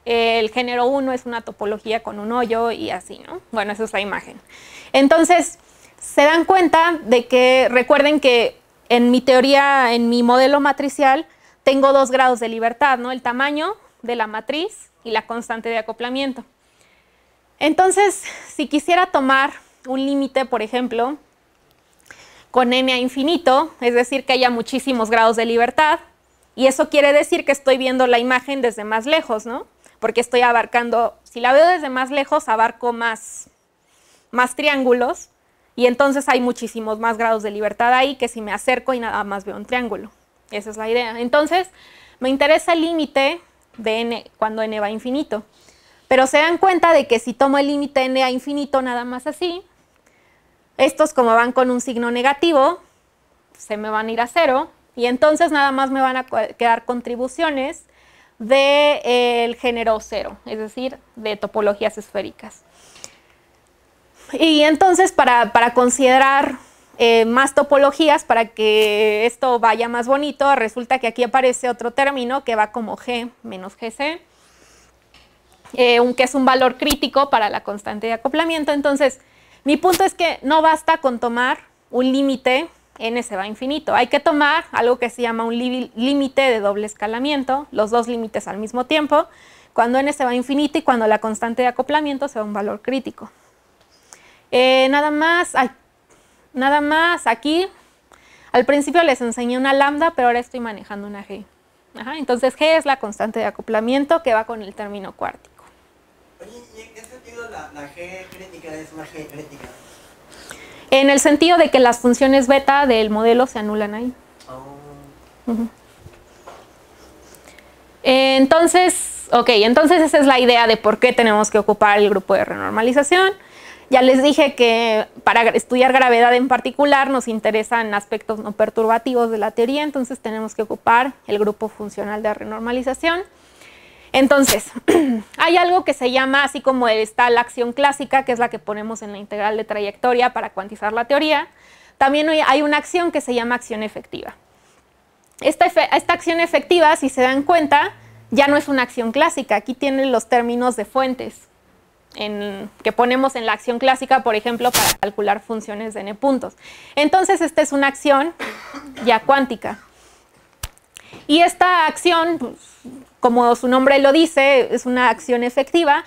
A: el género 1 es una topología con un hoyo y así, ¿no? Bueno, esa es la imagen. Entonces, se dan cuenta de que, recuerden que en mi teoría, en mi modelo matricial, tengo dos grados de libertad, ¿no? El tamaño de la matriz y la constante de acoplamiento. Entonces, si quisiera tomar un límite, por ejemplo, con n a infinito, es decir, que haya muchísimos grados de libertad, y eso quiere decir que estoy viendo la imagen desde más lejos, ¿no? Porque estoy abarcando, si la veo desde más lejos, abarco más triángulos, y entonces hay muchísimos más grados de libertad ahí que si me acerco y nada más veo un triángulo. Esa es la idea. Entonces, me interesa el límite de n cuando n va a infinito. Pero se dan cuenta de que si tomo el límite n a infinito nada más así, estos como van con un signo negativo, se me van a ir a 0, y entonces nada más me van a quedar contribuciones del género 0, es decir, de topologías esféricas. Y entonces para considerar más topologías, para que esto vaya más bonito, resulta que aquí aparece otro término que va como G menos GC, que es un valor crítico para la constante de acoplamiento. Entonces, mi punto es que no basta con tomar un límite n se va a infinito. Hay que tomar algo que se llama un límite de doble escalamiento, los dos límites al mismo tiempo, cuando n se va a infinito y cuando la constante de acoplamiento sea un valor crítico. Nada más aquí, al principio les enseñé una lambda, pero ahora estoy manejando una G. Entonces G es la constante de acoplamiento que va con el término cuártico.
D: Oye, ¿y en qué sentido la G crítica es una G crítica?
A: En el sentido de que las funciones beta del modelo se anulan ahí. Entonces, entonces esa es la idea de por qué tenemos que ocupar el grupo de renormalización. Ya les dije que para estudiar gravedad en particular nos interesan aspectos no perturbativos de la teoría, entonces tenemos que ocupar el grupo funcional de renormalización. Entonces, hay algo que se llama, así como está la acción clásica, que es la que ponemos en la integral de trayectoria para cuantizar la teoría, también hay una acción que se llama acción efectiva. Esta acción efectiva, si se dan cuenta, ya no es una acción clásica, aquí tienen los términos de fuentes que ponemos en la acción clásica, por ejemplo, para calcular funciones de n puntos. Entonces, esta es una acción ya cuántica. Y esta acción, pues, como su nombre lo dice, es una acción efectiva,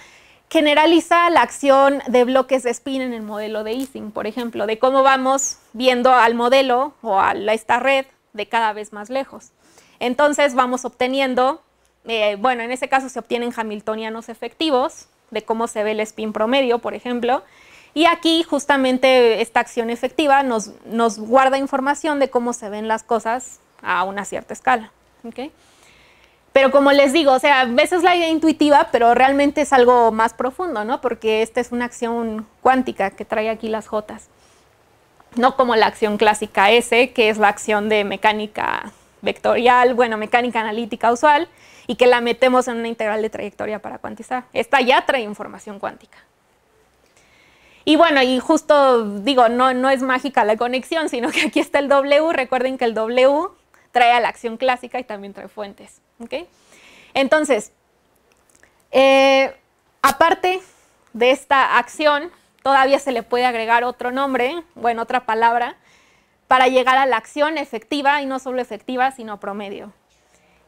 A: generaliza la acción de bloques de spin en el modelo de Ising, por ejemplo, de cómo vamos viendo al modelo o a esta red de cada vez más lejos. Entonces vamos obteniendo, bueno, en ese caso se obtienen hamiltonianos efectivos, de cómo se ve el spin promedio, por ejemplo, y aquí justamente esta acción efectiva nos guarda información de cómo se ven las cosas a una cierta escala. ¿Okay? Pero como les digo, o sea, a veces la idea intuitiva, pero realmente es algo más profundo, ¿no? Porque esta es una acción cuántica que trae aquí las Jotas. No como la acción clásica S, que es la acción de mecánica vectorial, bueno, mecánica analítica usual, y que la metemos en una integral de trayectoria para cuantizar. Esta ya trae información cuántica. Y bueno, y justo digo, no es mágica la conexión, sino que aquí está el W. Recuerden que el W trae a la acción clásica y también trae fuentes. ¿Okay? Entonces, aparte de esta acción, todavía se le puede agregar otro nombre, bueno, otra palabra, para llegar a la acción efectiva, y no solo efectiva, sino promedio.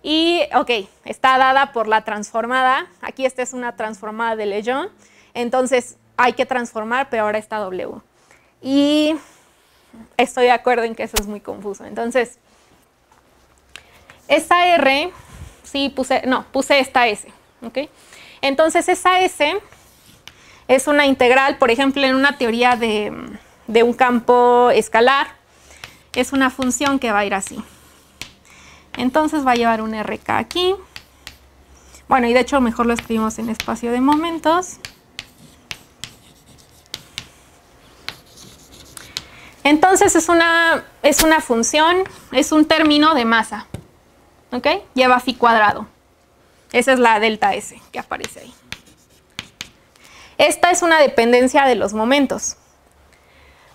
A: Y, ok, está dada por la transformada. Aquí esta es una transformada de Legendre. Entonces, hay que transformar, pero ahora está W. Y estoy de acuerdo en que eso es muy confuso. Entonces, esa R, sí puse esta S. ¿Okay? Entonces, esa S es una integral, por ejemplo, en una teoría de un campo escalar, es una función que va a ir así. Entonces va a llevar un RK aquí. Bueno, y de hecho mejor lo escribimos en espacio de momentos. Entonces es una función, es un término de masa. ¿Ok? Lleva phi cuadrado. Esa es la delta S que aparece ahí. Esta es una dependencia de los momentos.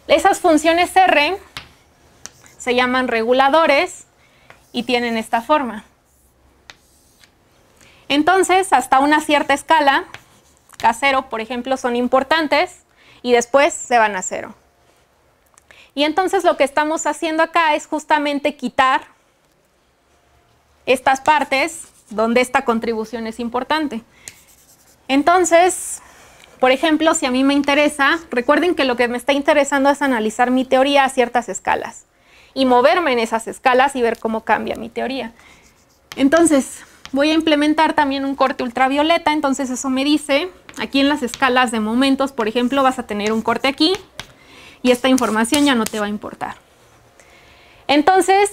A: Esas funciones R se llaman reguladores y tienen esta forma. Entonces, hasta una cierta escala, K0, por ejemplo, son importantes y después se van a 0. Y entonces lo que estamos haciendo acá es justamente quitar estas partes donde esta contribución es importante. Entonces, por ejemplo, si a mí me interesa, recuerden que lo que me está interesando es analizar mi teoría a ciertas escalas y moverme en esas escalas y ver cómo cambia mi teoría. Entonces, voy a implementar también un corte ultravioleta. Entonces eso me dice, aquí en las escalas de momentos, por ejemplo, vas a tener un corte aquí y esta información ya no te va a importar. Entonces,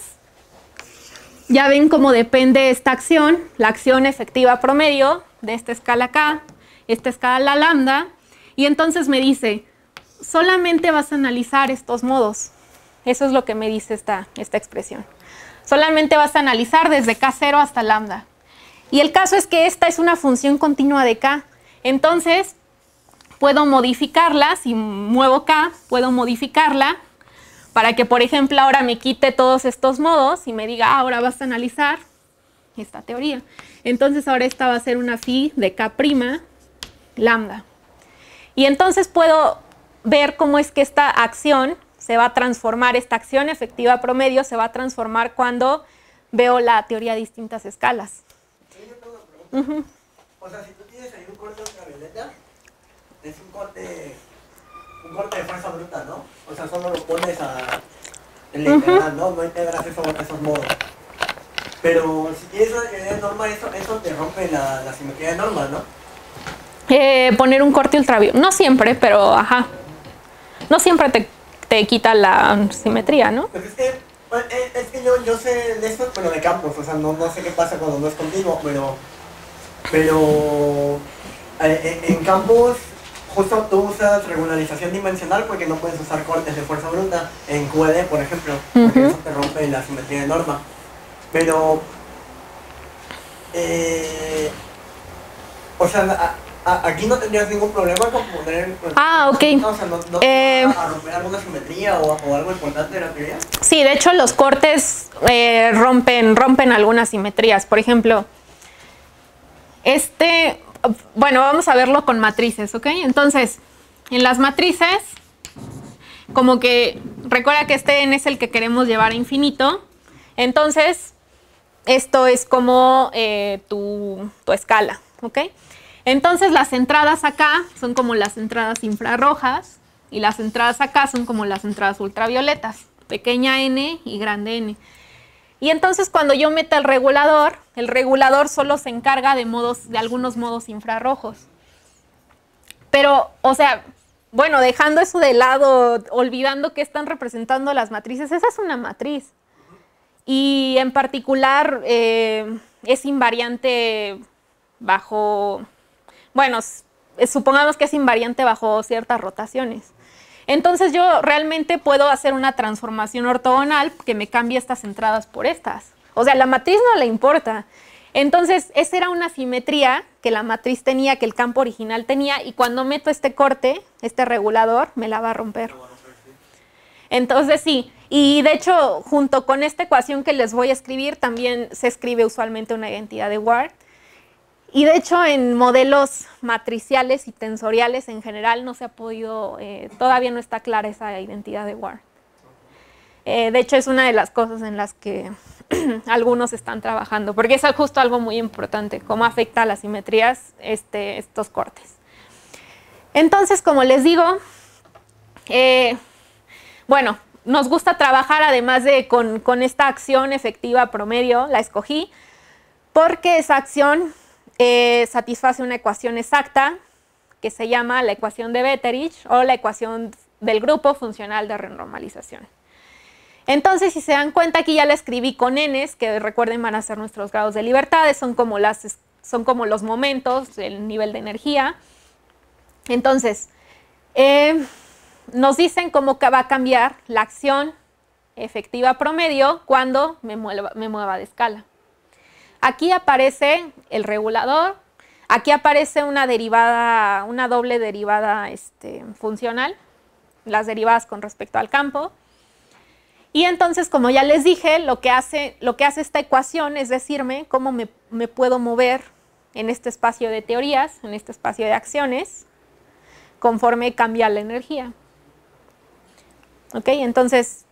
A: ya ven cómo depende esta acción, la acción efectiva promedio de esta escala acá, esta escala lambda, y entonces me dice, solamente vas a analizar estos modos. Eso es lo que me dice esta expresión. Solamente vas a analizar desde K0 hasta lambda. Y el caso es que esta es una función continua de K. Entonces, puedo modificarla, si muevo K, puedo modificarla para que, por ejemplo, ahora me quite todos estos modos y me diga, ahora vas a analizar esta teoría. Entonces, ahora esta va a ser una phi de K' lambda. Y entonces puedo ver cómo es que esta acción se va a transformar, esta acción efectiva promedio se va a transformar cuando veo la teoría a distintas escalas.
D: Yo tengo una pregunta. O sea, si tú tienes ahí un corte ultravioleta, es un corte de fuerza bruta, ¿no? O sea, solo lo pones en la integral, ¿no? No integras esos modos. Pero si tienes una teoría de norma, eso te rompe la simetría de norma, ¿no?
A: Poner un corte ultravioleta, no siempre, pero ajá. No siempre te quita la simetría, ¿no?
D: Pues es que yo sé de esto, pero de campos, o sea, no sé qué pasa cuando no es continuo, pero en campos justo tú usas regularización dimensional porque no puedes usar cortes de fuerza bruta en QED, por ejemplo, porque eso te rompe la simetría de norma. Pero, o sea, aquí no tendrías ningún problema con poner...
A: Ok.
D: O sea, no a romper alguna simetría o algo importante de la teoría.
A: Sí, de hecho los cortes rompen algunas simetrías. Por ejemplo, bueno, vamos a verlo con matrices, ¿ok? Entonces, en las matrices, como que, recuerda que este n es el que queremos llevar a infinito. Entonces, esto es como tu escala, ¿ok? Entonces las entradas acá son como las entradas infrarrojas y las entradas acá son como las entradas ultravioletas, pequeña n y grande n. Y entonces cuando yo meta el regulador solo se encarga de algunos modos infrarrojos. Pero, o sea, bueno, dejando eso de lado, olvidando qué están representando las matrices, esa es una matriz. Y en particular, es invariante bajo, bueno, supongamos que es invariante bajo ciertas rotaciones. Entonces yo realmente puedo hacer una transformación ortogonal que me cambie estas entradas por estas. O sea, la matriz no le importa. Entonces, esa era una simetría que la matriz tenía, que el campo original tenía, y cuando meto este corte, este regulador, me la va a romper. Entonces, sí. Y de hecho, junto con esta ecuación que les voy a escribir, también se escribe usualmente una identidad de Ward. Y de hecho, en modelos matriciales y tensoriales en general no se ha podido, todavía no está clara esa identidad de Ward. De hecho, es una de las cosas en las que algunos están trabajando, porque es justo algo muy importante, cómo afecta a las simetrías estos cortes. Entonces, como les digo, bueno, nos gusta trabajar además de con esta acción efectiva promedio, la escogí, porque esa acción satisface una ecuación exacta que se llama la ecuación de Wetterich o la ecuación del grupo funcional de renormalización. Entonces, si se dan cuenta, aquí ya la escribí con n's, que recuerden van a ser nuestros grados de libertades, son como los momentos, el nivel de energía. Entonces, nos dicen cómo va a cambiar la acción efectiva promedio cuando me mueva de escala. Aquí aparece el regulador, aquí aparece una derivada, una doble derivada funcional, las derivadas con respecto al campo. Y entonces, como ya les dije, lo que hace esta ecuación es decirme cómo me puedo mover en este espacio de teorías, en este espacio de acciones, conforme cambia la energía. ¿Ok? Entonces,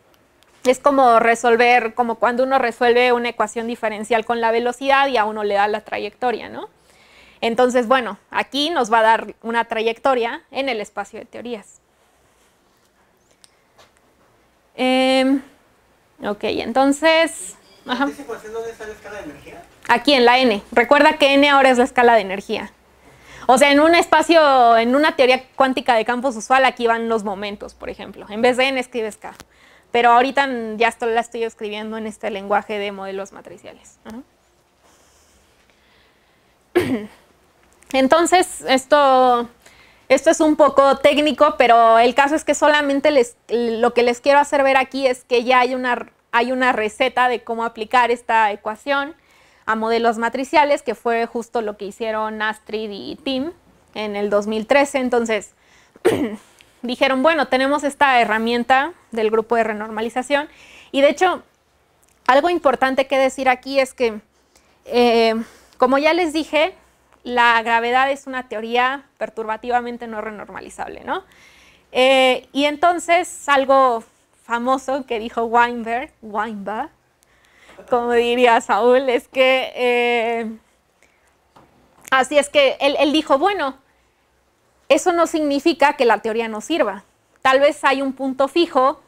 A: es como resolver, como cuando uno resuelve una ecuación diferencial con la velocidad y a uno le da la trayectoria, ¿no? Entonces, bueno, aquí nos va a dar una trayectoria en el espacio de teorías. Ok, entonces... Ajá.
D: ¿Esa ecuación dónde está la escala de energía?
A: Aquí en la n. Recuerda que n ahora es la escala de energía. O sea, en un espacio, en una teoría cuántica de campos usual, aquí van los momentos, por ejemplo. En vez de n escribes k. Pero ahorita ya la estoy escribiendo en este lenguaje de modelos matriciales. Entonces, esto es un poco técnico, pero el caso es que solamente lo que les quiero hacer ver aquí es que ya hay una receta de cómo aplicar esta ecuación a modelos matriciales, que fue justo lo que hicieron Astrid y Tim en el 2013. Entonces, dijeron, bueno, tenemos esta herramienta del grupo de renormalización. Y de hecho, algo importante que decir aquí es que, como ya les dije, la gravedad es una teoría perturbativamente no renormalizable, ¿no? Y entonces, algo famoso que dijo Weinberg, como diría Saúl, es que, así es que él dijo, bueno, eso no significa que la teoría no sirva. Tal vez hay un punto fijo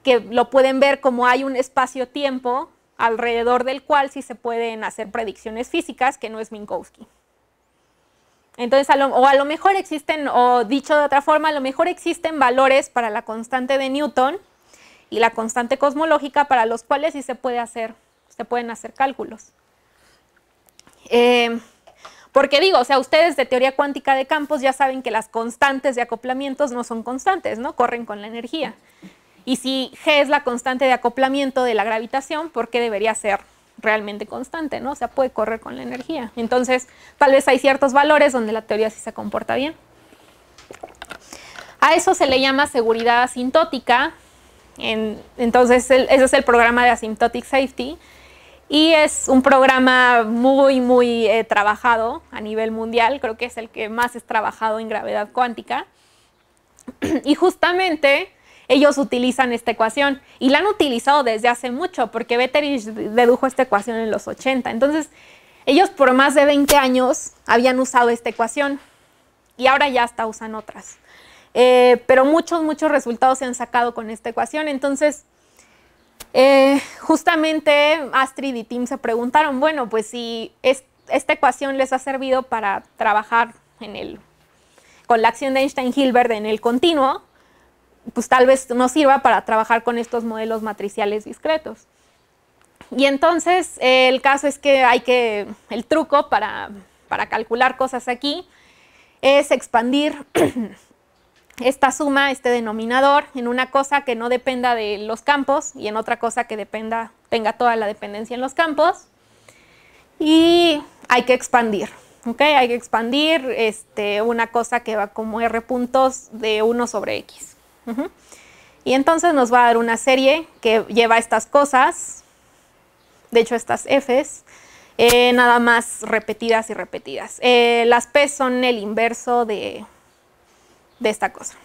A: que lo pueden ver como hay un espacio-tiempo alrededor del cual sí se pueden hacer predicciones físicas, que no es Minkowski. Entonces, a lo mejor existen, o dicho de otra forma, a lo mejor existen valores para la constante de Newton y la constante cosmológica para los cuales sí se pueden hacer cálculos. Porque digo, o sea, ustedes de teoría cuántica de campos ya saben que las constantes de acoplamientos no son constantes, ¿no? Corren con la energía. Y si G es la constante de acoplamiento de la gravitación, ¿por qué debería ser realmente constante, ¿no? O sea, puede correr con la energía. Entonces, tal vez hay ciertos valores donde la teoría sí se comporta bien. A eso se le llama seguridad asintótica. Entonces, ese es el programa de Asymptotic Safety. Y es un programa muy trabajado a nivel mundial. Creo que es el que más es trabajado en gravedad cuántica. Y justamente ellos utilizan esta ecuación. Y la han utilizado desde hace mucho, porque Wetterich dedujo esta ecuación en los 80. Entonces, ellos por más de 20 años habían usado esta ecuación. Y ahora ya hasta usan otras. Pero muchos resultados se han sacado con esta ecuación. Entonces, justamente Astrid y Tim se preguntaron, bueno, pues si esta ecuación les ha servido para trabajar con la acción de Einstein-Hilbert en el continuo, pues tal vez nos sirva para trabajar con estos modelos matriciales discretos. Y entonces el caso es que el truco para calcular cosas aquí es expandir esta suma, este denominador, en una cosa que no dependa de los campos y en otra cosa que tenga toda la dependencia en los campos. Y hay que expandir, ¿ok? Hay que expandir una cosa que va como R puntos de 1 sobre X. Y entonces nos va a dar una serie que lleva estas cosas, de hecho estas Fs, nada más repetidas y repetidas. Las P son el inverso de esta cosa.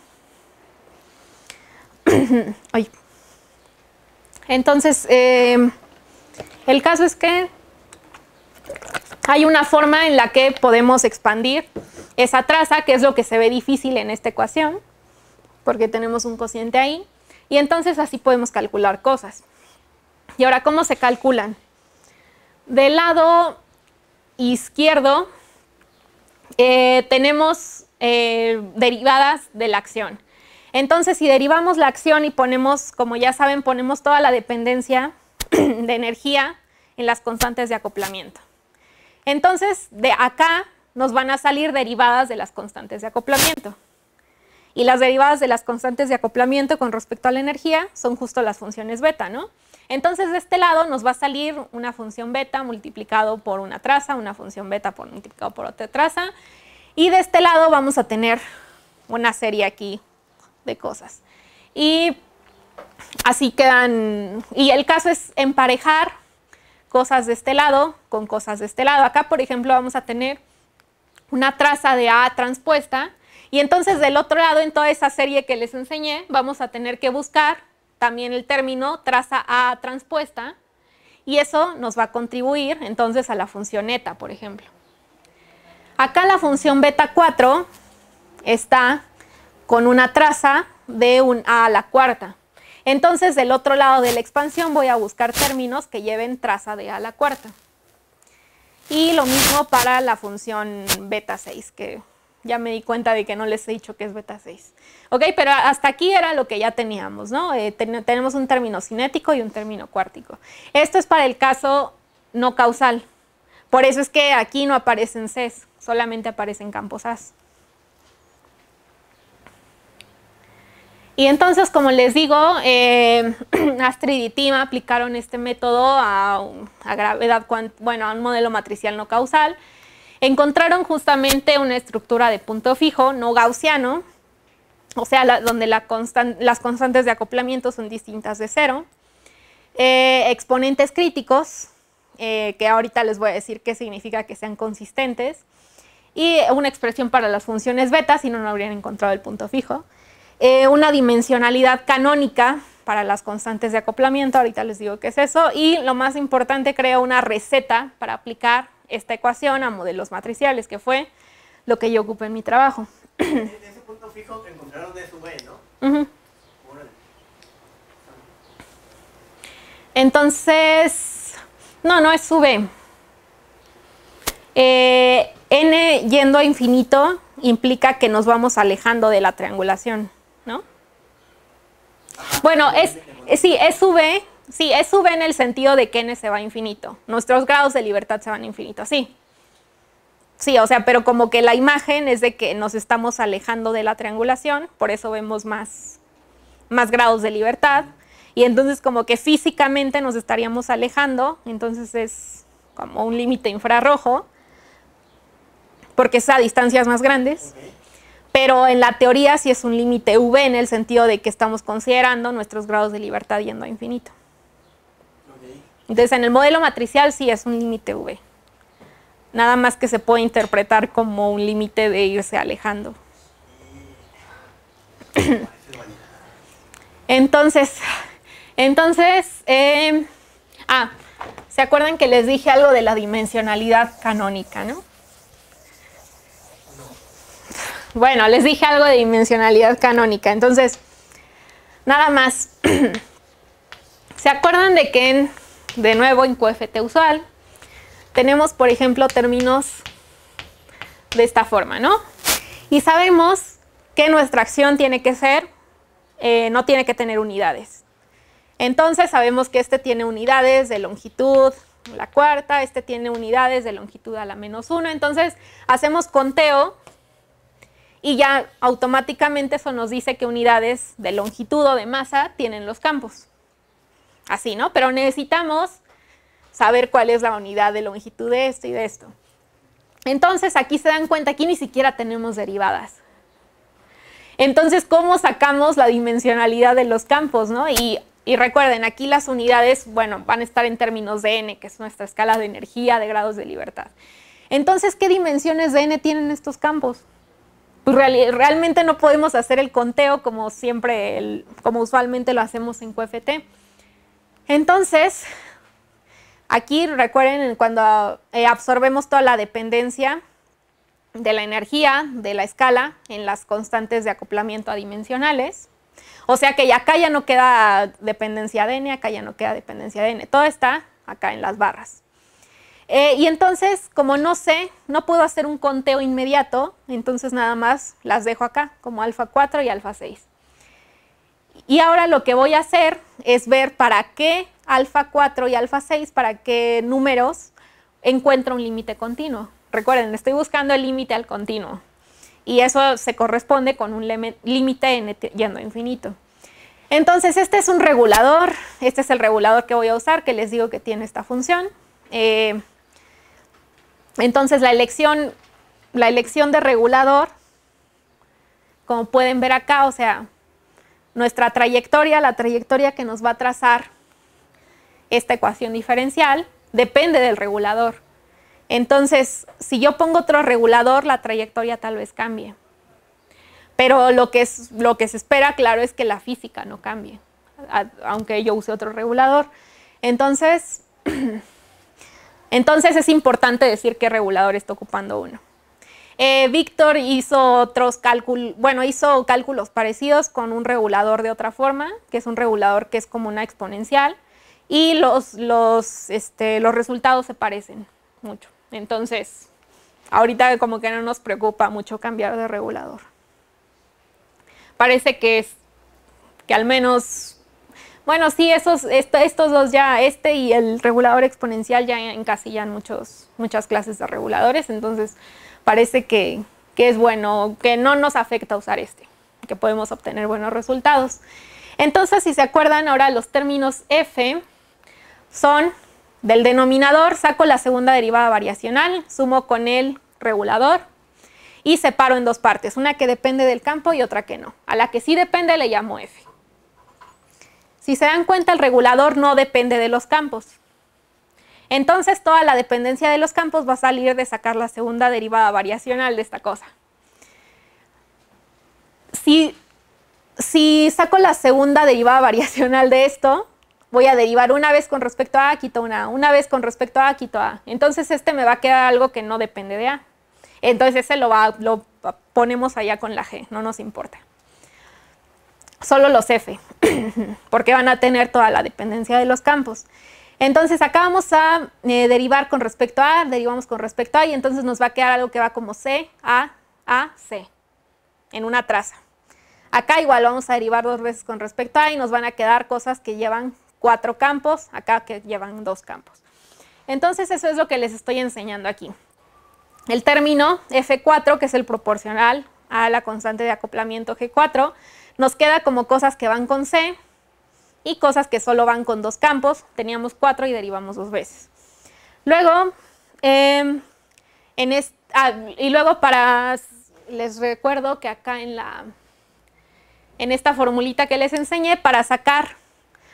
A: Entonces, el caso es que hay una forma en la que podemos expandir esa traza, que es lo que se ve difícil en esta ecuación, porque tenemos un cociente ahí, y entonces así podemos calcular cosas. Y ahora, ¿cómo se calculan? Del lado izquierdo tenemos derivadas de la acción. Entonces, si derivamos la acción y ponemos, como ya saben, ponemos toda la dependencia de energía en las constantes de acoplamiento. Entonces, de acá nos van a salir derivadas de las constantes de acoplamiento. Y las derivadas de las constantes de acoplamiento con respecto a la energía son justo las funciones beta, ¿no? Entonces, de este lado nos va a salir una función beta multiplicado por una traza, una función beta multiplicado por otra traza. Y de este lado vamos a tener una serie aquí de cosas. Y así quedan. Y el caso es emparejar cosas de este lado con cosas de este lado. Acá, por ejemplo, vamos a tener una traza de A transpuesta. Y entonces del otro lado, en toda esa serie que les enseñé, vamos a tener que buscar también el término traza A transpuesta. Y eso nos va a contribuir entonces a la función eta, por ejemplo. Acá la función beta 4 está con una traza de un A a la cuarta. Entonces, del otro lado de la expansión voy a buscar términos que lleven traza de A a la cuarta. Y lo mismo para la función beta 6, que ya me di cuenta de que no les he dicho que es beta 6. Ok, pero hasta aquí era lo que ya teníamos, ¿no? Tenemos un término cinético y un término cuártico. Esto es para el caso no causal. Por eso es que aquí no aparecen Cs, solamente aparecen campos As. Y entonces, como les digo, Astrid y Tim aplicaron este método a gravedad, a un modelo matricial no causal. Encontraron justamente una estructura de punto fijo, no gaussiano, o sea, donde las constantes de acoplamiento son distintas de cero. Exponentes críticos, que ahorita les voy a decir qué significa que sean consistentes. Y una expresión para las funciones beta, si no, no habrían encontrado el punto fijo. Una dimensionalidad canónica para las constantes de acoplamiento, ahorita les digo qué es eso, y lo más importante, creo una receta para aplicar esta ecuación a modelos matriciales, que fue lo que yo ocupé en mi trabajo.
D: Ese punto fijo que encontraron de su B, ¿no?
A: Entonces, no es su B. N yendo a infinito implica que nos vamos alejando de la triangulación, ¿no? Bueno, sí, es su B. Sí, es su B en el sentido de que n se va a infinito. Nuestros grados de libertad se van a infinito, sí. Sí, o sea, pero como que la imagen es de que nos estamos alejando de la triangulación, por eso vemos más grados de libertad. Y entonces como que físicamente nos estaríamos alejando, entonces es como un límite infrarrojo, porque es a distancias más grandes.
D: Okay.
A: Pero en la teoría sí es un límite V en el sentido de que estamos considerando nuestros grados de libertad yendo a infinito.
D: Okay.
A: Entonces en el modelo matricial sí es un límite V. Nada más que se puede interpretar como un límite de irse alejando. Entonces, ¿se acuerdan que les dije algo de la dimensionalidad canónica, no? Bueno, les dije algo de dimensionalidad canónica. Entonces, nada más. ¿Se acuerdan de que, de nuevo, en QFT usual, tenemos, por ejemplo, términos de esta forma, ¿no? Y sabemos que nuestra acción tiene que ser, no tiene que tener unidades. Entonces sabemos que este tiene unidades de longitud a la cuarta, este tiene unidades de longitud a la -1, entonces hacemos conteo y ya automáticamente eso nos dice qué unidades de longitud o de masa tienen los campos. Así, ¿no? Pero necesitamos saber cuál es la unidad de longitud de esto y de esto. Entonces aquí se dan cuenta, aquí ni siquiera tenemos derivadas. Entonces, ¿cómo sacamos la dimensionalidad de los campos, no? Y recuerden, aquí las unidades, bueno, van a estar en términos de n, que es nuestra escala de energía, de grados de libertad. Entonces, ¿qué dimensiones de n tienen estos campos? Pues realmente no podemos hacer el conteo como siempre, como usualmente lo hacemos en QFT. Entonces, aquí recuerden cuando absorbemos toda la dependencia de la energía de la escala en las constantes de acoplamiento adimensionales. O sea que acá ya no queda dependencia de n, acá ya no queda dependencia de n. Todo está acá en las barras. Y entonces, como no sé, no puedo hacer un conteo inmediato, entonces nada más las dejo acá, como alfa 4 y alfa 6. Y ahora lo que voy a hacer es ver para qué alfa 4 y alfa 6, para qué números encuentro un límite continuo. Recuerden, estoy buscando el límite al continuo. Y eso se corresponde con un límite n yendo a infinito. Entonces, este es un regulador. Este es el regulador que voy a usar, que les digo que tiene esta función. Entonces, la elección de regulador, como pueden ver acá, o sea, nuestra trayectoria, la trayectoria que nos va a trazar esta ecuación diferencial, depende del regulador. Entonces, si yo pongo otro regulador, la trayectoria tal vez cambie. Pero lo que se espera, claro, es que la física no cambie, aunque yo use otro regulador. Entonces es importante decir qué regulador está ocupando uno. Víctor hizo otros cálculos, bueno, hizo cálculos parecidos con un regulador de otra forma, que es un regulador que es como una exponencial, y los resultados se parecen mucho. Entonces, ahorita como que no nos preocupa mucho cambiar de regulador. Parece que al menos, bueno, sí, estos dos ya, este y el regulador exponencial ya encasillan muchas clases de reguladores, entonces parece que es bueno, que no nos afecta usar este, que podemos obtener buenos resultados. Entonces, si se acuerdan, ahora los términos f son del denominador, saco la segunda derivada variacional, sumo con el regulador y separo en dos partes, una que depende del campo y otra que no. A la que sí depende le llamo f. Si se dan cuenta, el regulador no depende de los campos. Entonces, toda la dependencia de los campos va a salir de sacar la segunda derivada variacional de esta cosa. Si saco la segunda derivada variacional de esto, voy a derivar una vez con respecto a A, quito una vez con respecto a A, quito A. Entonces, este me va a quedar algo que no depende de A. Entonces, ese lo ponemos allá con la G, no nos importa. Solo los F, porque van a tener toda la dependencia de los campos. Entonces, acá vamos a derivar con respecto a A, derivamos con respecto a A, y entonces nos va a quedar algo que va como C, A, C, en una traza. Acá igual vamos a derivar dos veces con respecto a A y nos van a quedar cosas que llevan 4 campos, acá que llevan 2 campos. Entonces, eso es lo que les estoy enseñando aquí. El término F4, que es el proporcional a la constante de acoplamiento G4, nos queda como cosas que van con C y cosas que solo van con 2 campos. Teníamos 4 y derivamos 2 veces. Luego, les recuerdo que acá en esta formulita que les enseñé, para sacar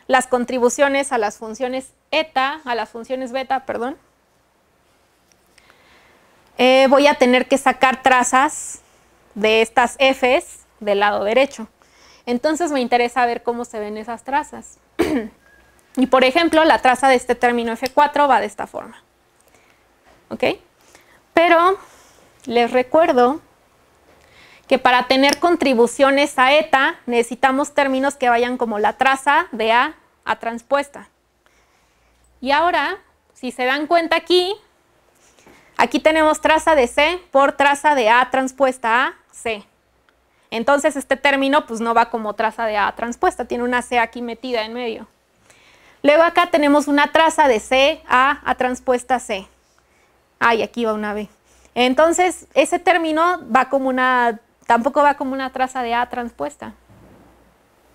A: las contribuciones a las funciones eta, a las funciones beta, perdón, voy a tener que sacar trazas de estas f's del lado derecho. Entonces me interesa ver cómo se ven esas trazas. Y por ejemplo, la traza de este término F4 va de esta forma. ¿Ok? Pero les recuerdo que para tener contribuciones a eta necesitamos términos que vayan como la traza de A transpuesta. Y ahora, si se dan cuenta aquí tenemos traza de C por traza de A transpuesta a C. Entonces este término pues no va como traza de A transpuesta, tiene una C aquí metida en medio. Luego acá tenemos una traza de C, A transpuesta C. Y aquí va una B. Entonces, ese término va como tampoco va como una traza de A transpuesta.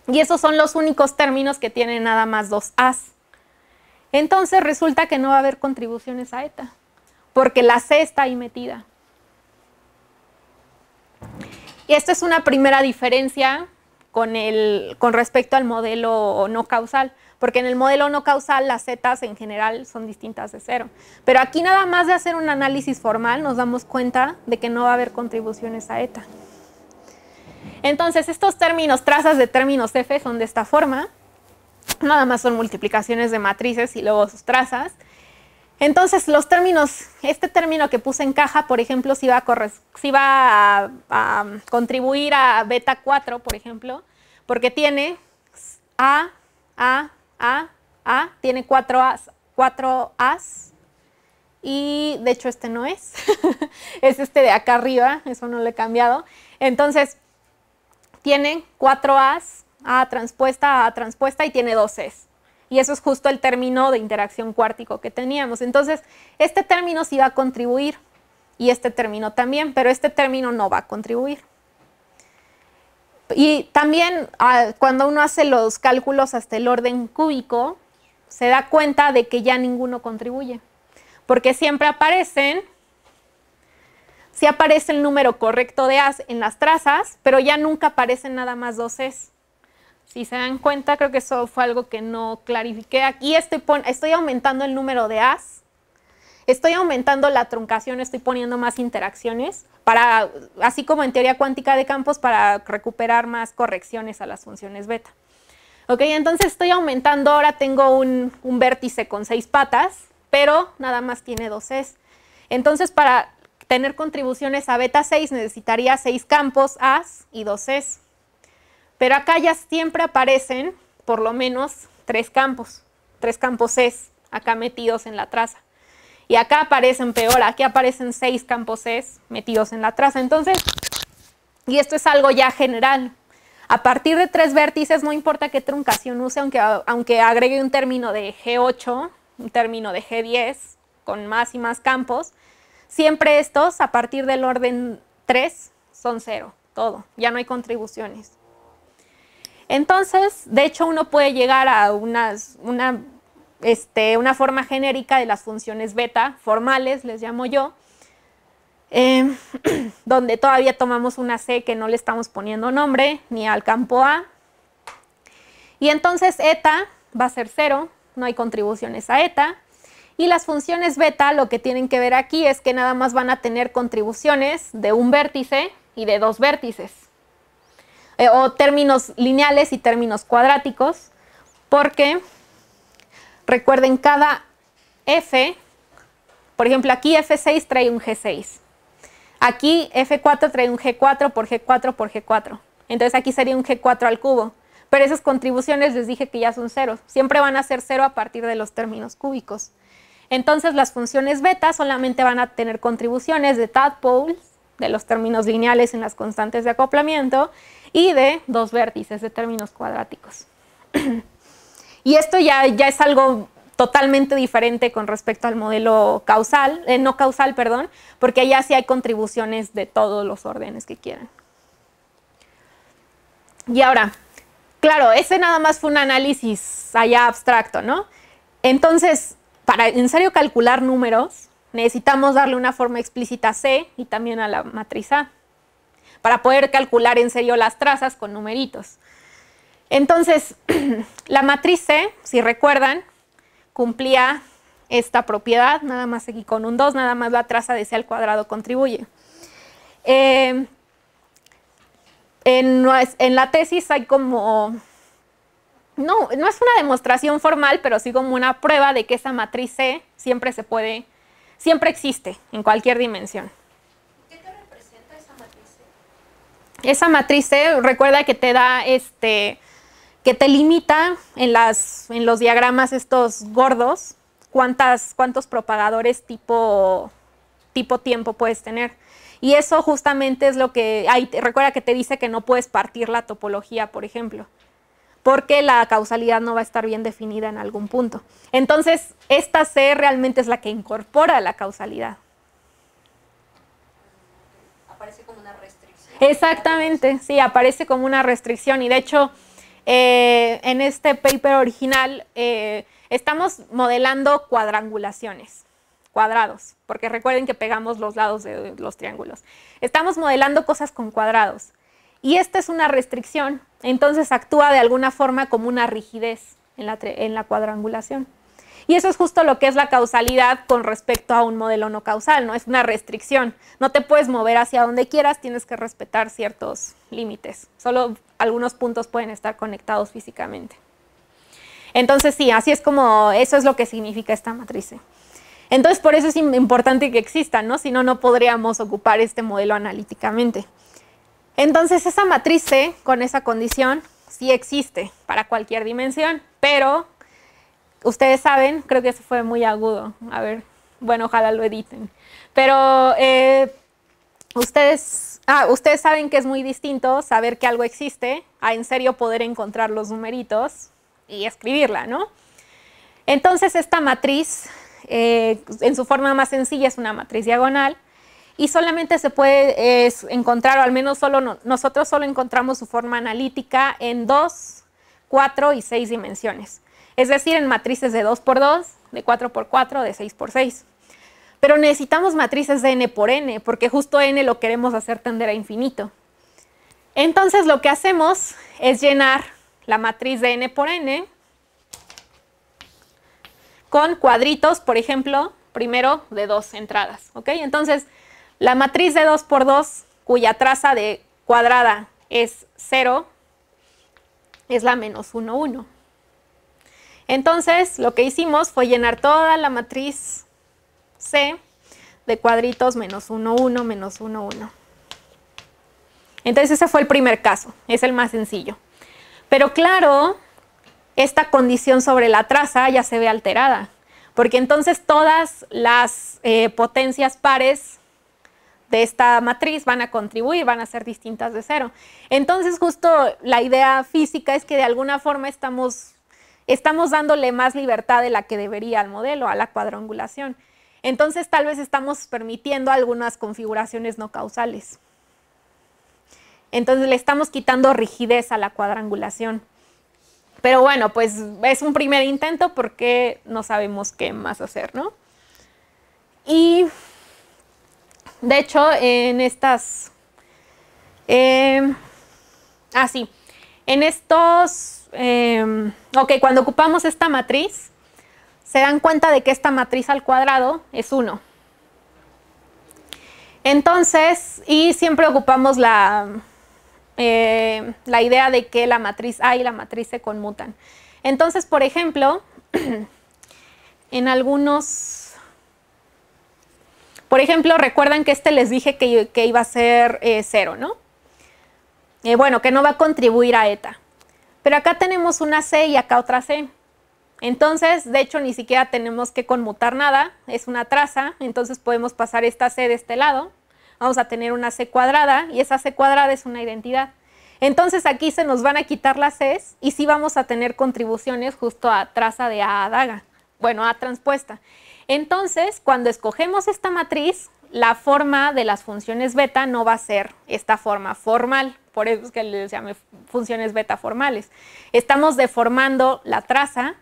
A: Y esos son los únicos términos que tienen nada más dos A's. Entonces, resulta que no va a haber contribuciones a eta, porque la C está ahí metida. Y esta es una primera diferencia con respecto al modelo no causal, porque en el modelo no causal las zetas en general son distintas de 0. Pero aquí nada más de hacer un análisis formal nos damos cuenta de que no va a haber contribuciones a eta. Entonces estos términos, trazas de términos F son de esta forma, nada más son multiplicaciones de matrices y luego sus trazas. Entonces los términos, este término que puse en caja, por ejemplo, si va a contribuir a beta 4, por ejemplo, porque tiene A, tiene 4 A's, y de hecho este no es, es este de acá arriba, eso no lo he cambiado. Entonces, tiene 4 A's, A transpuesta, y tiene 2 C's. Y eso es justo el término de interacción cuártico que teníamos. Entonces, este término sí va a contribuir, y este término también, pero este término no va a contribuir. Y también cuando uno hace los cálculos hasta el orden cúbico, se da cuenta de que ya ninguno contribuye, porque siempre sí aparece el número correcto de A's en las trazas, pero ya nunca aparecen nada más 2 C's. Si se dan cuenta, creo que eso fue algo que no clarifiqué. Aquí estoy aumentando el número de A's, estoy aumentando la truncación, estoy poniendo más interacciones, así como en teoría cuántica de campos, para recuperar más correcciones a las funciones beta. Ok, entonces estoy aumentando, ahora tengo un vértice con 6 patas, pero nada más tiene 2 C's. Entonces, para tener contribuciones a beta 6 necesitaría 6 campos A's y 2 C's. Pero acá ya siempre aparecen por lo menos 3 campos C's acá metidos en la traza. Y acá aparecen peor, aquí aparecen 6 campos C's metidos en la traza. Entonces, y esto es algo ya general. A partir de 3 vértices, no importa qué truncación use, aunque agregue un término de G8, un término de G10, con más y más campos, siempre estos, a partir del orden 3, son 0, todo, ya no hay contribuciones. Entonces, de hecho, uno puede llegar a una forma genérica de las funciones beta, formales, les llamo yo, donde todavía tomamos una C que no le estamos poniendo nombre, ni al campo A. Y entonces eta va a ser 0, no hay contribuciones a eta. Y las funciones beta, lo que tienen que ver aquí es que nada más van a tener contribuciones de un vértice y de 2 vértices. O términos lineales y términos cuadráticos, porque recuerden, cada F, por ejemplo, aquí F6 trae un G6. Aquí F4 trae un G4 por G4 por G4. Entonces aquí sería un G4 al cubo. Pero esas contribuciones les dije que ya son 0. Siempre van a ser 0 a partir de los términos cúbicos. Entonces las funciones beta solamente van a tener contribuciones de tadpoles, de los términos lineales en las constantes de acoplamiento, y de 2 vértices de términos cuadráticos. Y esto ya es algo totalmente diferente con respecto al modelo causal, no causal, perdón, porque allá sí hay contribuciones de todos los órdenes que quieran. Y ahora, claro, ese nada más fue un análisis allá abstracto, ¿no? Entonces, para en serio calcular números, necesitamos darle una forma explícita a C y también a la matriz A, para poder calcular en serio las trazas con numeritos. Entonces, la matriz C, si recuerdan, cumplía esta propiedad, nada más aquí con un 2, nada más la traza de C al cuadrado contribuye. En la tesis hay como, no es una demostración formal, pero sí como una prueba de que esa matriz C siempre existe en cualquier dimensión.
E: ¿Qué te representa esa matriz C?
A: Esa matriz C, recuerda que te da que te limita en los diagramas estos gordos cuántos propagadores tipo tiempo puedes tener. Y eso justamente es lo que recuerda que te dice que no puedes partir la topología, por ejemplo. porque la causalidad no va a estar bien definida en algún punto. Entonces, esta C realmente es la que incorpora la causalidad.
E: Aparece como una restricción.
A: Exactamente, sí, aparece como una restricción y de hecho en este paper original estamos modelando cuadrangulaciones, cuadrados, porque recuerden que pegamos los lados de los triángulos. Estamos modelando cosas con cuadrados y esta es una restricción, entonces actúa de alguna forma como una rigidez en la cuadrangulación. Y eso es justo lo que es la causalidad con respecto a un modelo no causal, ¿no? Es una restricción. No te puedes mover hacia donde quieras, tienes que respetar ciertos límites. Solo algunos puntos pueden estar conectados físicamente. Entonces sí, así es como, eso es lo que significa esta matriz C. Entonces por eso es importante que exista, ¿no? Si no, no podríamos ocupar este modelo analíticamente. Entonces esa matriz C, con esa condición, sí existe para cualquier dimensión, pero ustedes saben, creo que eso fue muy agudo, a ver, bueno, ojalá lo editen, pero ustedes saben que es muy distinto saber que algo existe a en serio poder encontrar los numeritos y escribirla, ¿no? Entonces esta matriz, en su forma más sencilla, es una matriz diagonal y solamente se puede encontrar, o al menos nosotros solo encontramos su forma analítica en 2, 4 y 6 dimensiones. Es decir, en matrices de 2 por 2, de 4 por 4, de 6 por 6. Pero necesitamos matrices de n por n, porque justo n lo queremos hacer tender a infinito. Entonces lo que hacemos es llenar la matriz de n por n con cuadritos, por ejemplo, primero de 2 entradas, ¿ok? Entonces, la matriz de 2 por 2, cuya traza de cuadrada es 0, es la menos 1, 1. Entonces, lo que hicimos fue llenar toda la matriz C de cuadritos menos 1, 1, menos 1, 1. Entonces, ese fue el primer caso, es el más sencillo. Pero claro, esta condición sobre la traza ya se ve alterada, porque entonces todas las potencias pares de esta matriz van a contribuir, van a ser distintas de 0. Entonces, justo la idea física es que de alguna forma estamos dándole más libertad de la que debería al modelo, a la cuadrangulación. Entonces, tal vez estamos permitiendo algunas configuraciones no causales. Entonces, le estamos quitando rigidez a la cuadrangulación. Pero bueno, pues es un primer intento porque no sabemos qué más hacer, ¿no? Y, de hecho, en estas... en estos... ok, cuando ocupamos esta matriz, se dan cuenta de que esta matriz al cuadrado es 1. Entonces, y siempre ocupamos la idea de que la matriz A y la matriz se conmutan. Entonces, por ejemplo, en algunos... Por ejemplo, recuerdan que les dije que iba a ser 0, ¿no? Bueno, que no va a contribuir a eta. Pero acá tenemos una C y acá otra C. Entonces, de hecho, ni siquiera tenemos que conmutar nada. Es una traza, entonces podemos pasar esta C de este lado. Vamos a tener una C cuadrada y esa C cuadrada es una identidad. Entonces, aquí se nos van a quitar las Cs y sí vamos a tener contribuciones justo a traza de A a daga. Bueno, A transpuesta. Entonces, cuando escogemos esta matriz, la forma de las funciones beta no va a ser esta forma formal. Por eso es que les llame funciones beta formales. Estamos deformando la traza,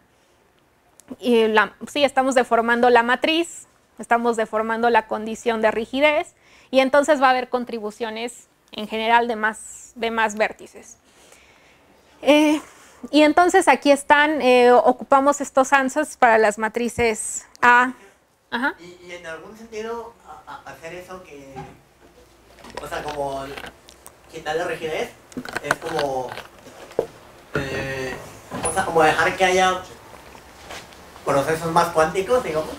A: y sí, estamos deformando la matriz, estamos deformando la condición de rigidez, y entonces va a haber contribuciones en general de más vértices. Y entonces aquí están, ocupamos estos answers para las matrices A. Ajá.
D: Y en algún sentido, hacer eso que, o sea, como quitarle rigidez, es como, o sea, como dejar que haya procesos más cuánticos, digamos.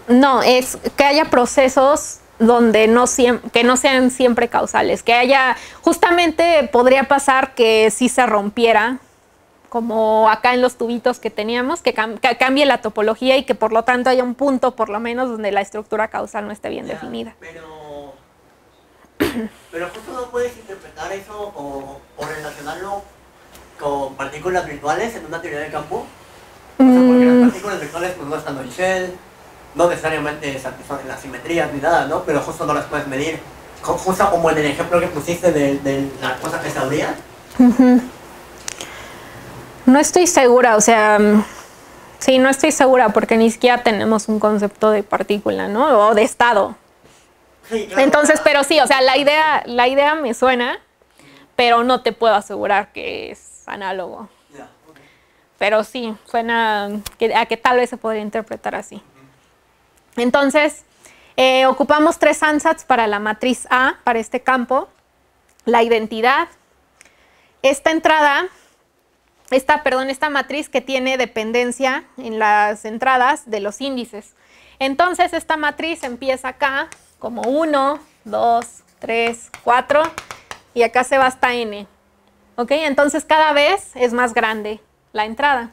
A: No, es que haya procesos donde que no sean siempre causales, que haya, justamente podría pasar que sí se rompiera, como acá en los tubitos que teníamos, que cambie la topología y que por lo tanto haya un punto por lo menos donde la estructura causal no esté bien definida.
D: Pero justo no puedes interpretar eso o relacionarlo con partículas virtuales en una teoría de campo? O sea, porque las partículas virtuales pues no están en shell, no necesariamente satisfacen las simetrías ni nada, ¿no? Pero justo no las puedes medir. Justo como en el ejemplo que pusiste de la cosa que se abría.
A: No estoy segura, o sea, sí, no estoy segura porque ni siquiera tenemos un concepto de partícula, ¿no? O de estado.
D: Sí, claro.
A: Entonces, pero sí, o sea, la idea me suena, pero no te puedo asegurar que es análogo.
D: Ya, ok.
A: Pero sí, suena a que tal vez se podría interpretar así. Entonces, ocupamos 3 ansatz para la matriz A, para este campo. La identidad. Esta matriz que tiene dependencia en las entradas de los índices. Entonces, esta matriz empieza acá como 1, 2, 3, 4 y acá se va hasta n. ¿Ok? Entonces, cada vez es más grande la entrada.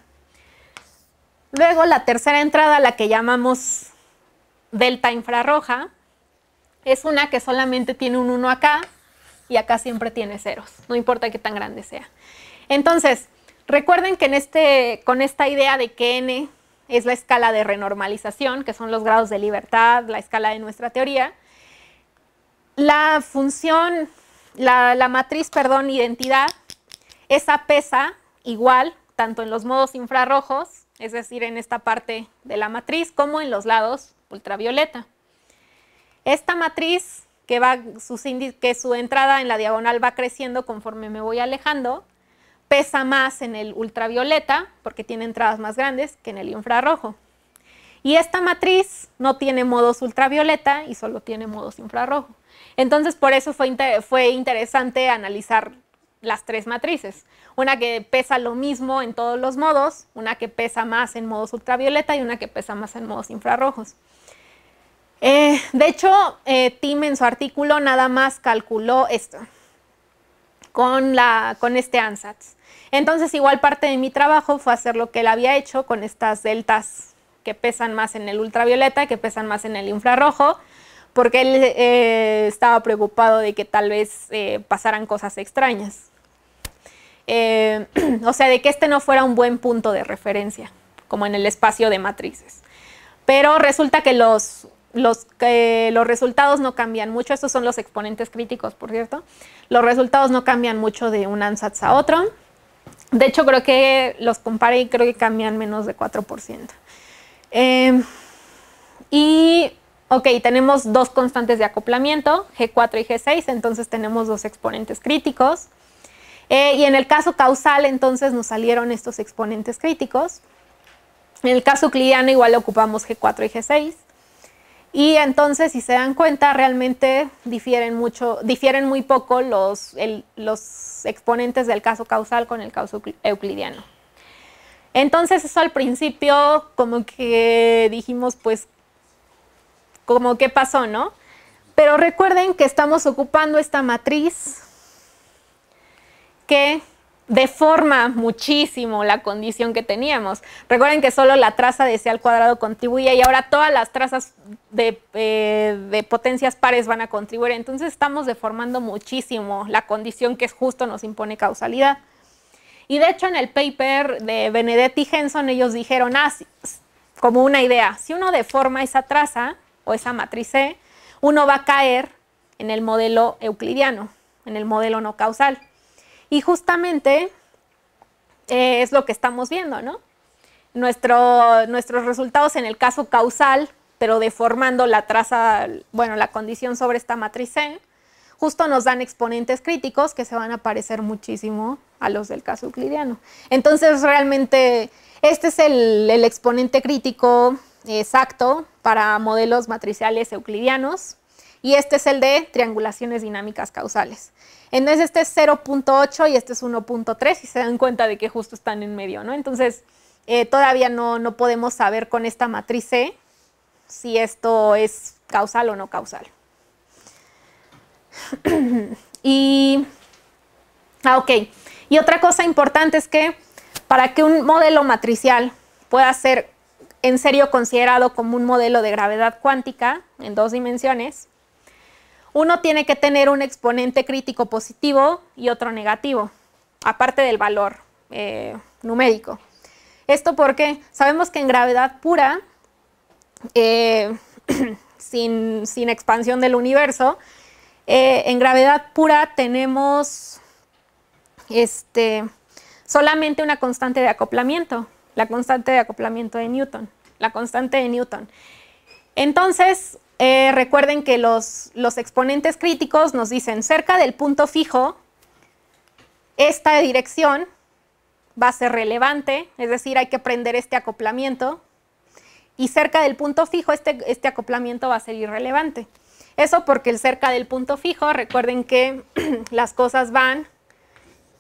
A: Luego, la tercera entrada, la que llamamos delta infrarroja, es una que solamente tiene un 1 acá y acá siempre tiene ceros, no importa qué tan grande sea. Entonces, recuerden que con esta idea de que n es la escala de renormalización, que son los grados de libertad, la escala de nuestra teoría, la función, la matriz, perdón, identidad, esa pesa igual tanto en los modos infrarrojos, es decir, en esta parte de la matriz, como en los lados ultravioleta. Esta matriz, que su entrada en la diagonal va creciendo conforme me voy alejando, pesa más en el ultravioleta, porque tiene entradas más grandes, que en el infrarrojo. Y esta matriz no tiene modos ultravioleta y solo tiene modos infrarrojo. Entonces, por eso fue interesante analizar las 3 matrices. Una que pesa lo mismo en todos los modos, una que pesa más en modos ultravioleta y una que pesa más en modos infrarrojos. De hecho, Tim en su artículo nada más calculó esto con este ansatz. Entonces, igual parte de mi trabajo fue hacer lo que él había hecho con estas deltas que pesan más en el ultravioleta y que pesan más en el infrarrojo, porque él estaba preocupado de que tal vez pasaran cosas extrañas. O sea, de que este no fuera un buen punto de referencia, como en el espacio de matrices. Pero resulta que los resultados no cambian mucho. Estos son los exponentes críticos, por cierto. Los resultados no cambian mucho de un ansatz a otro. De hecho, creo que los comparé y creo que cambian menos de 4%. Ok, tenemos 2 constantes de acoplamiento, G4 y G6, entonces tenemos 2 exponentes críticos. Y en el caso causal, entonces nos salieron estos exponentes críticos. En el caso euclidiano igual ocupamos G4 y G6. Y entonces, si se dan cuenta, realmente difieren muy poco los exponentes del caso causal con el caso euclidiano. Entonces, eso al principio como que dijimos, pues, como qué pasó, ¿no? Pero recuerden que estamos ocupando esta matriz que deforma muchísimo la condición que teníamos. Recuerden que solo la traza de C al cuadrado contribuye y ahora todas las trazas de potencias pares van a contribuir. Entonces estamos deformando muchísimo la condición que justo nos impone causalidad. Y de hecho en el paper de Benedetti y Henson ellos dijeron, como una idea, si uno deforma esa traza o esa matriz C, uno va a caer en el modelo euclidiano, en el modelo no causal. Y justamente es lo que estamos viendo, ¿no? Nuestros resultados en el caso causal, pero deformando la traza, bueno, la condición sobre esta matriz C, justo nos dan exponentes críticos que se van a parecer muchísimo a los del caso euclidiano. Entonces, realmente, este es el exponente crítico exacto para modelos matriciales euclidianos y este es el de triangulaciones dinámicas causales. Entonces este es 0.8 y este es 1.3 y se dan cuenta de que justo están en medio, ¿no? Entonces todavía no podemos saber con esta matriz C si esto es causal o no causal. Ok. Y otra cosa importante es que para que un modelo matricial pueda ser en serio considerado como un modelo de gravedad cuántica en 2 dimensiones, uno tiene que tener un exponente crítico positivo y otro negativo, aparte del valor numérico. Esto porque sabemos que en gravedad pura, sin expansión del universo, en gravedad pura tenemos solamente una constante de acoplamiento, la constante de acoplamiento de Newton, la constante de Newton. Entonces, recuerden que los exponentes críticos nos dicen cerca del punto fijo, esta dirección va a ser relevante, es decir, hay que prender este acoplamiento, y cerca del punto fijo este acoplamiento va a ser irrelevante. Eso porque el cerca del punto fijo, recuerden que las cosas van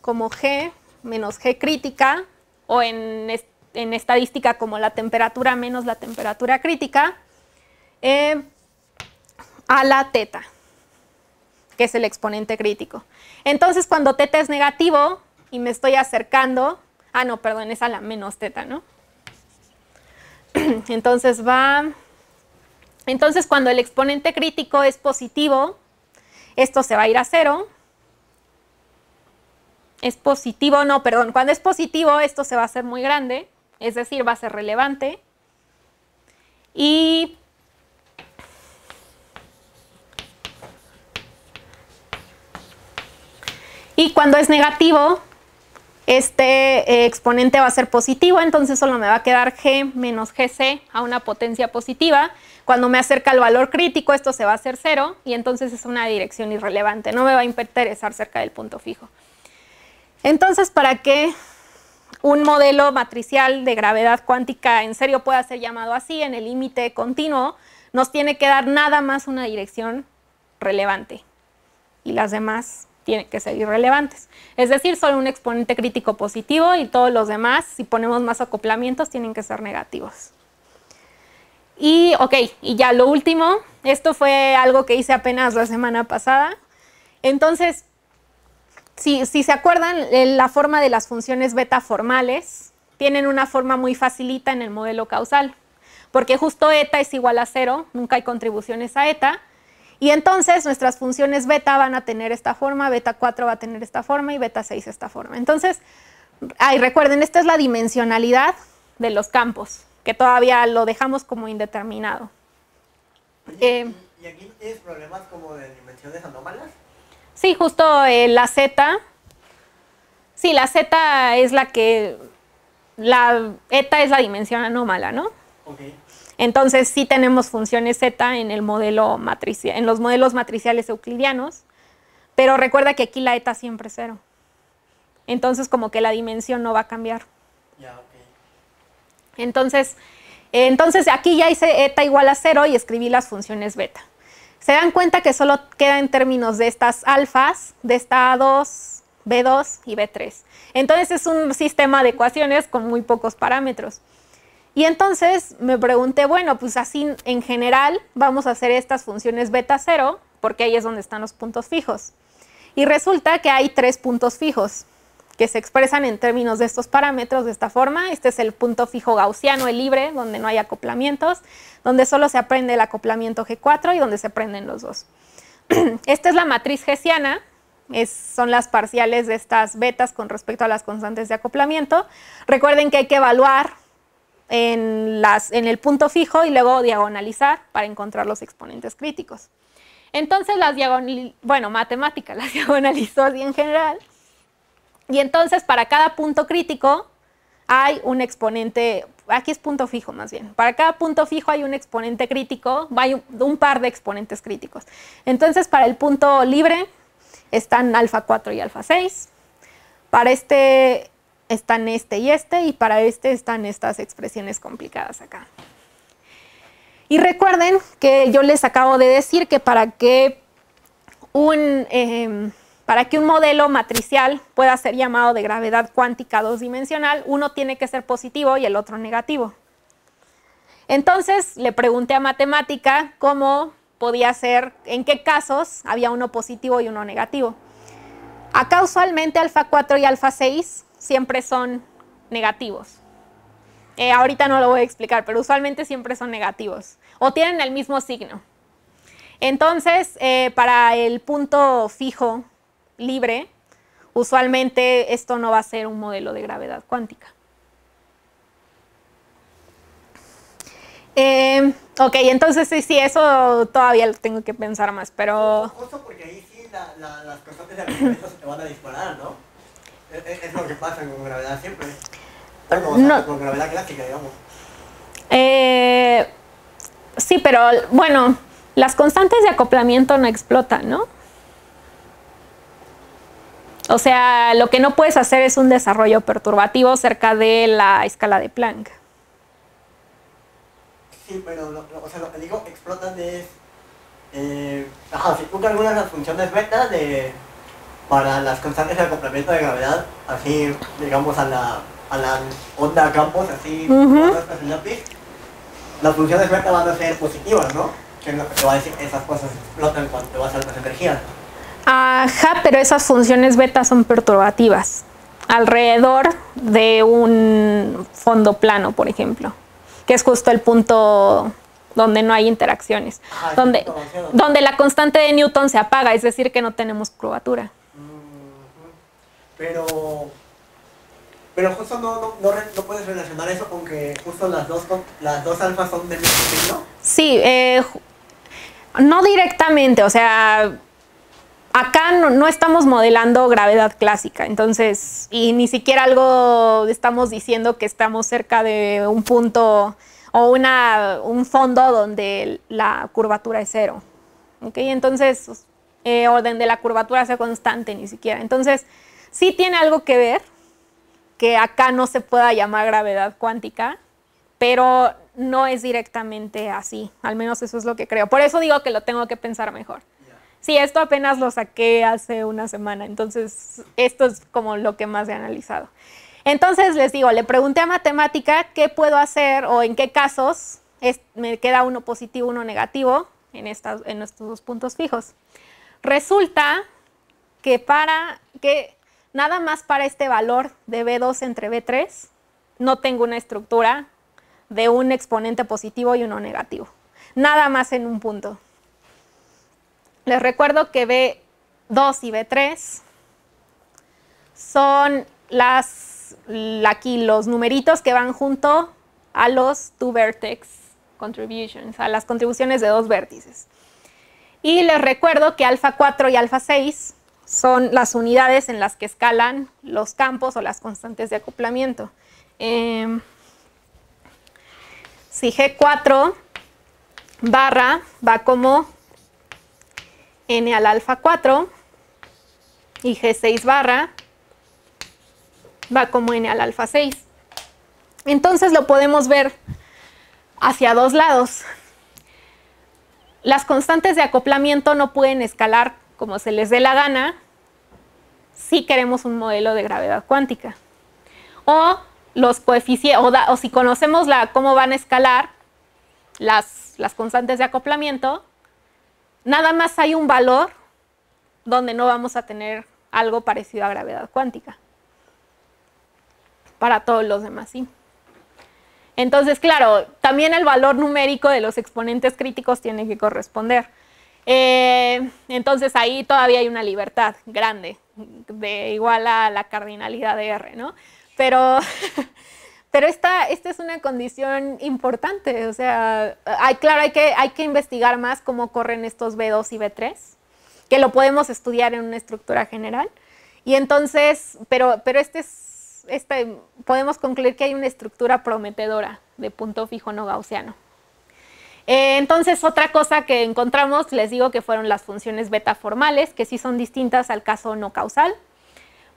A: como G menos G crítica, o en estadística como la temperatura menos la temperatura crítica, a la teta, que es el exponente crítico. Entonces, cuando teta es negativo y me estoy acercando, no, perdón, es a la menos teta, ¿no? Entonces cuando el exponente crítico es positivo, esto se va a ir a 0. Es positivo, no, perdón, cuando es positivo esto se va a hacer muy grande, es decir, va a ser relevante. Y cuando es negativo, este exponente va a ser positivo, entonces solo me va a quedar G menos GC a una potencia positiva. Cuando me acerca al valor crítico, esto se va a hacer 0 y entonces es una dirección irrelevante, no me va a interesar cerca del punto fijo. Entonces, para que un modelo matricial de gravedad cuántica en serio pueda ser llamado así, en el límite continuo, nos tiene que dar nada más una dirección relevante y las demás tienen que ser irrelevantes. Es decir, solo un exponente crítico positivo y todos los demás, si ponemos más acoplamientos, tienen que ser negativos. Y ya lo último, esto fue algo que hice apenas la semana pasada. Entonces, si se acuerdan, la forma de las funciones beta formales tienen una forma muy facilita en el modelo causal, porque justo eta es igual a 0, nunca hay contribuciones a eta, y entonces nuestras funciones beta van a tener esta forma, beta 4 va a tener esta forma y beta 6 esta forma. Entonces, recuerden, esta es la dimensionalidad de los campos, que todavía lo dejamos como indeterminado.
D: ¿Y aquí tienes problemas como de dimensiones anómalas?
A: Sí, justo la z. Sí, la z es la que... La eta es la dimensión anómala, ¿no?
D: Ok.
A: Entonces sí tenemos funciones z en el modelo matricial, en los modelos matriciales euclidianos, pero recuerda que aquí la eta siempre es 0. Entonces como que la dimensión no va a cambiar.
D: Ya, ok.
A: Entonces aquí ya hice eta igual a 0 y escribí las funciones beta. Se dan cuenta que solo queda en términos de estas alfas, de esta A2, B2 y B3. Entonces es un sistema de ecuaciones con muy pocos parámetros. Y entonces me pregunté, bueno, pues así en general vamos a hacer estas funciones beta 0, porque ahí es donde están los puntos fijos. Y resulta que hay 3 puntos fijos que se expresan en términos de estos parámetros de esta forma. Este es el punto fijo gaussiano, el libre, donde no hay acoplamientos, donde solo se aprende el acoplamiento G4 y donde se prenden los dos. Esta es la matriz hessiana, son las parciales de estas betas con respecto a las constantes de acoplamiento. Recuerden que hay que evaluar en el punto fijo y luego diagonalizar para encontrar los exponentes críticos. Entonces matemática las diagonalizó así en general. Y entonces para cada punto crítico hay un exponente, aquí es punto fijo más bien, para cada punto fijo hay un exponente crítico, hay un par de exponentes críticos. Entonces para el punto libre están alfa 4 y alfa 6, para este están este y para este están estas expresiones complicadas acá. Y recuerden que yo les acabo de decir que para que un modelo matricial pueda ser llamado de gravedad cuántica dos-dimensional, uno tiene que ser positivo y el otro negativo. Entonces le pregunté a matemática cómo podía ser, en qué casos había uno positivo y uno negativo. Acá usualmente alfa 4 y alfa 6 siempre son negativos. Ahorita no lo voy a explicar, pero usualmente siempre son negativos o tienen el mismo signo. Entonces, para el punto fijo libre, usualmente esto no va a ser un modelo de gravedad cuántica. Ok, entonces sí, eso todavía lo tengo que pensar más, pero...
D: Justo porque ahí sí las constantes de acoplamiento se te van a disparar, ¿no? Es lo que pasa con gravedad siempre. Bueno, o sea,
A: No.
D: con gravedad clásica, digamos.
A: Sí, pero bueno, las constantes de acoplamiento no explotan, ¿no? O sea, lo que no puedes hacer es un desarrollo perturbativo cerca de la escala de Planck.
D: Sí, pero o sea, lo que digo, explotan es... si tú calculas las funciones beta para las constantes de acoplamiento de gravedad, así, digamos, a la onda campos, así, en lápiz, las funciones beta van a ser positivas, ¿no? Que es lo que te va a decir, esas cosas explotan cuando te vas a altas energías.
A: Ajá, pero esas funciones beta son perturbativas alrededor de un fondo plano, por ejemplo, que es justo el punto donde no hay interacciones, donde la constante de Newton se apaga, es decir, que no tenemos curvatura.
D: Pero justo no puedes relacionar eso con que justo las dos alfas son del mismo signo.
A: Sí, no directamente, o sea, acá no estamos modelando gravedad clásica, entonces, y ni siquiera algo estamos diciendo que estamos cerca de un punto o un fondo donde la curvatura es cero. ¿Ok? Entonces, orden de la curvatura sea constante ni siquiera. Entonces, sí tiene algo que ver que acá no se pueda llamar gravedad cuántica, pero no es directamente así. Al menos eso es lo que creo. Por eso digo que lo tengo que pensar mejor. Sí, esto apenas lo saqué hace una semana, entonces esto es como lo que más he analizado. Entonces les digo, le pregunté a matemática qué puedo hacer o en qué casos me queda uno positivo, uno negativo en estos dos puntos fijos. Resulta que nada más para este valor de B2 entre B3 no tengo una estructura de un exponente positivo y uno negativo. Nada más en un punto. Les recuerdo que B2 y B3 son aquí los numeritos que van junto a los two vertex contributions, a las contribuciones de dos vértices. Y les recuerdo que alfa 4 y alfa 6 son las unidades en las que escalan los campos o las constantes de acoplamiento. Si G4 barra va como n al alfa 4 y G6 barra va como n al alfa 6. Entonces lo podemos ver hacia dos lados. Las constantes de acoplamiento no pueden escalar como se les dé la gana si queremos un modelo de gravedad cuántica. O los coeficientes, o si conocemos cómo van a escalar las constantes de acoplamiento, nada más hay un valor donde no vamos a tener algo parecido a gravedad cuántica. Para todos los demás, sí. Entonces, claro, también el valor numérico de los exponentes críticos tiene que corresponder. Entonces, ahí todavía hay una libertad grande, igual a la cardinalidad de R, ¿no? Pero esta es una condición importante, o sea, claro, hay que investigar más cómo corren estos B2 y B3, que lo podemos estudiar en una estructura general. Y entonces, pero podemos concluir que hay una estructura prometedora de punto fijo no gaussiano. Entonces, otra cosa que encontramos, les digo que fueron las funciones beta formales, que sí son distintas al caso no causal.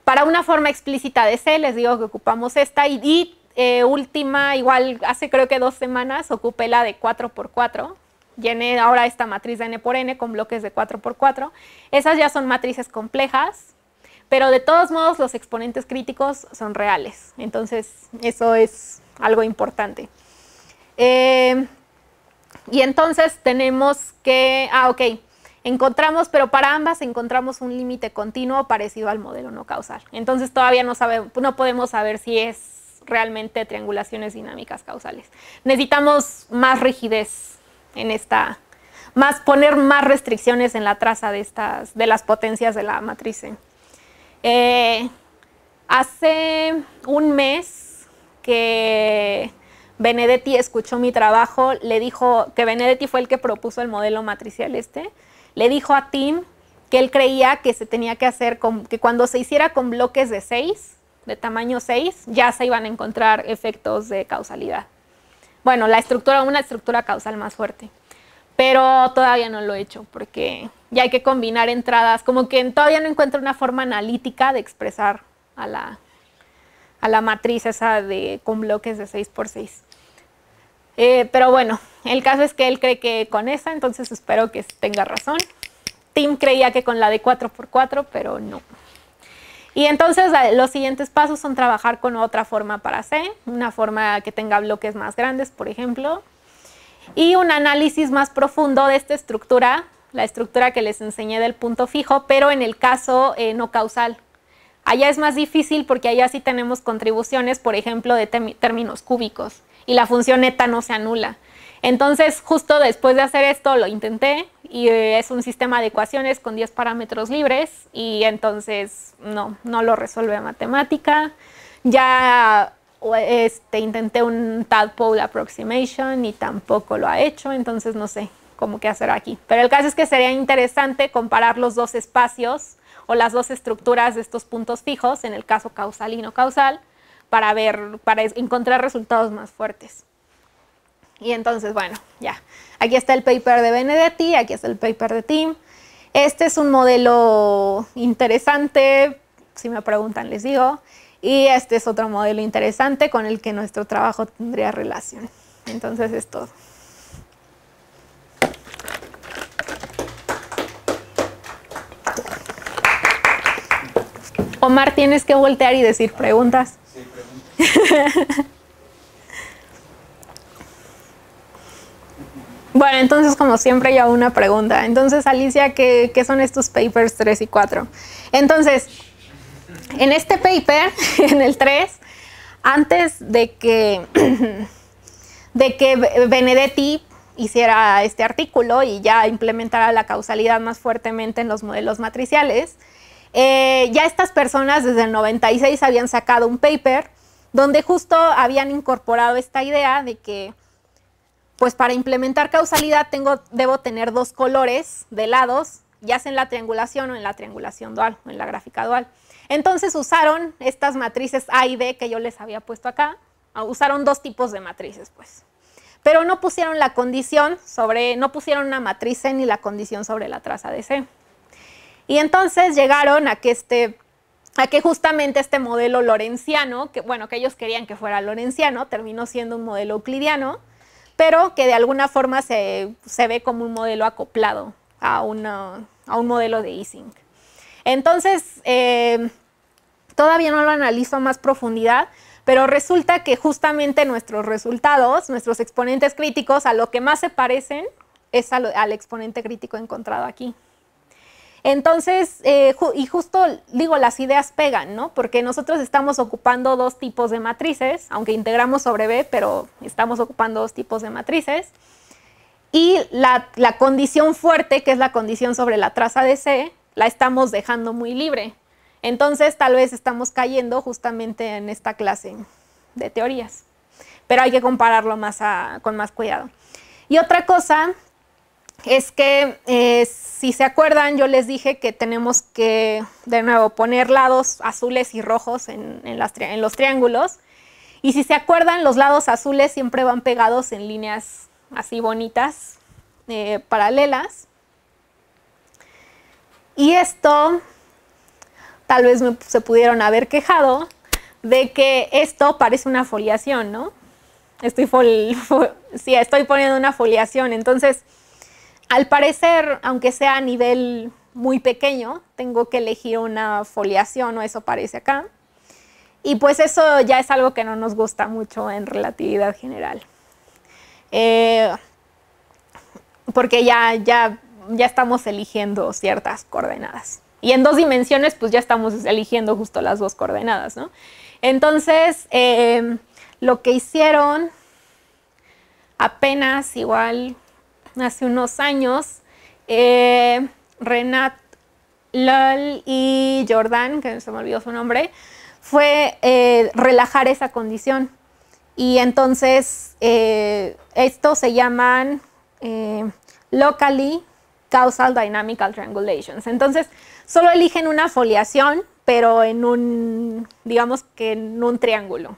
A: Para una forma explícita de C, les digo que ocupamos esta y última, igual hace creo que 2 semanas, ocupé la de 4×4. Llené ahora esta matriz de n por n con bloques de 4×4. Esas ya son matrices complejas, pero de todos modos los exponentes críticos son reales. Entonces, eso es algo importante. Y entonces tenemos que, encontramos, pero para ambas encontramos un límite continuo parecido al modelo no causal. Entonces todavía no podemos saber si es realmente triangulaciones dinámicas causales. Necesitamos más rigidez en poner más restricciones en la traza de las potencias de la matriz. Hace un mes que Benedetti escuchó mi trabajo, le dijo que Benedetti fue el que propuso el modelo matricial le dijo a Tim que él creía que se tenía que hacer, que cuando se hiciera con bloques de 6, de tamaño 6, ya se iban a encontrar efectos de causalidad. Bueno, una estructura causal más fuerte. Pero todavía no lo he hecho porque ya hay que combinar entradas, como que todavía no encuentro una forma analítica de expresar a la matriz esa con bloques de 6×6. Pero bueno, el caso es que él cree que con esa, entonces espero que tenga razón. Tim creía que con la de 4×4, pero no. Y entonces los siguientes pasos son trabajar con otra forma para C, una forma que tenga bloques más grandes, por ejemplo, y un análisis más profundo de esta estructura, la estructura que les enseñé del punto fijo, pero en el caso no causal. Allá es más difícil porque allá sí tenemos contribuciones, por ejemplo, de términos cúbicos, y la función eta no se anula. Entonces, justo después de hacer esto, lo intenté, y es un sistema de ecuaciones con 10 parámetros libres, y entonces no lo resuelve matemática. Ya intenté un tadpole approximation y tampoco lo ha hecho, entonces no sé cómo qué hacer aquí. Pero el caso es que sería interesante comparar los dos espacios o las dos estructuras de estos puntos fijos, en el caso causal y no causal, para encontrar resultados más fuertes. Y entonces, bueno, ya. Aquí está el paper de Benedetti, aquí está el paper de Tim. Este es un modelo interesante, si me preguntan les digo. Y este es otro modelo interesante con el que nuestro trabajo tendría relación. Entonces es todo. Omar, tienes que voltear y decir preguntas.
C: Sí, preguntas.
A: Bueno, entonces como siempre yo hago una pregunta. Entonces, Alicia, ¿qué son estos papers 3 y 4? Entonces, en este paper, en el 3, antes de que Benedetti hiciera este artículo y ya implementara la causalidad más fuertemente en los modelos matriciales, ya estas personas desde el 96 habían sacado un paper donde justo habían incorporado esta idea de que pues para implementar causalidad debo tener dos colores de lados, ya sea en la triangulación o en la triangulación dual, o en la gráfica dual. Entonces usaron estas matrices A y B que yo les había puesto acá, usaron dos tipos de matrices, pues. Pero no pusieron la condición no pusieron una matriz C ni la condición sobre la traza de C. Y entonces llegaron a que justamente este modelo lorentziano, que ellos querían que fuera lorentziano, terminó siendo un modelo euclidiano, pero que de alguna forma se ve como un modelo acoplado a un modelo de Ising. Entonces, todavía no lo analizo a más profundidad, pero resulta que justamente nuestros resultados, nuestros exponentes críticos, a lo que más se parecen es al exponente crítico encontrado aquí. Entonces, y justo digo, las ideas pegan, ¿no? Porque nosotros estamos ocupando dos tipos de matrices, aunque integramos sobre B, pero estamos ocupando dos tipos de matrices. Y la condición fuerte, que es la condición sobre la traza de C, la estamos dejando muy libre. Entonces, tal vez estamos cayendo justamente en esta clase de teorías. Pero hay que compararlo con más cuidado. Y otra cosa es que, si se acuerdan, yo les dije que tenemos que, de nuevo, poner lados azules y rojos en los triángulos. Y si se acuerdan, los lados azules siempre van pegados en líneas así bonitas, paralelas. Y esto, tal vez se pudieron haber quejado de que esto parece una foliación, ¿no? Estoy poniendo una foliación, entonces, al parecer, aunque sea a nivel muy pequeño, tengo que elegir una foliación, o eso parece acá. Y pues eso ya es algo que no nos gusta mucho en relatividad general. Porque ya estamos eligiendo ciertas coordenadas. Y en dos dimensiones, pues ya estamos eligiendo justo las dos coordenadas, ¿no? Entonces, lo que hicieron apenas igual hace unos años, Renat Lal y Jordan, que se me olvidó su nombre, fue relajar esa condición. Y entonces estos se llaman Locally Causal Dynamical Triangulations. Entonces solo eligen una foliación, pero en un, digamos que en un triángulo.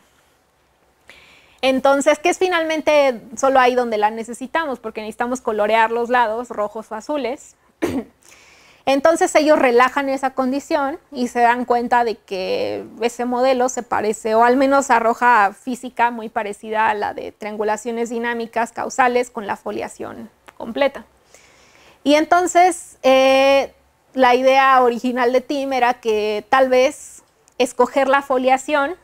A: Entonces, que es finalmente solo ahí donde la necesitamos, porque necesitamos colorear los lados rojos o azules. Entonces ellos relajan esa condición y se dan cuenta de que ese modelo se parece, o al menos arroja física muy parecida a la de triangulaciones dinámicas causales con la foliación completa. Y entonces la idea original de Tim era que tal vez escoger la foliación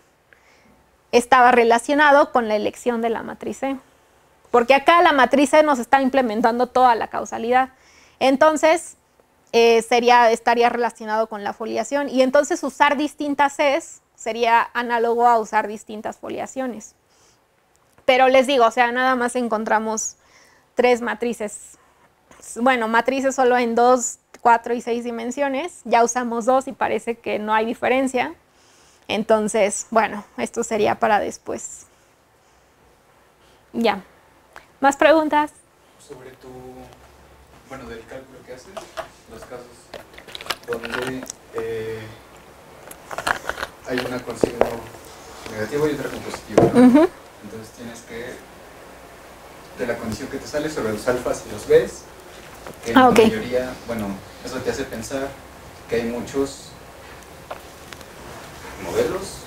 A: estaba relacionado con la elección de la matriz E, porque acá la matriz E nos está implementando toda la causalidad. Entonces estaría relacionado con la foliación, y entonces usar distintas E's sería análogo a usar distintas foliaciones. Pero les digo, o sea, nada más encontramos 3 matrices. Bueno, matrices solo en 2, 4 y 6 dimensiones. Ya usamos 2 y parece que no hay diferencia. Entonces, bueno, esto sería para después. Ya. ¿Más preguntas?
C: Sobre bueno, del cálculo que haces, los casos donde hay una con signo negativo y otra con positivo, ¿no? Entonces tienes que, de la condición que te sale sobre los alfas y los b's, que en la mayoría, bueno, eso te hace pensar que hay muchos modelos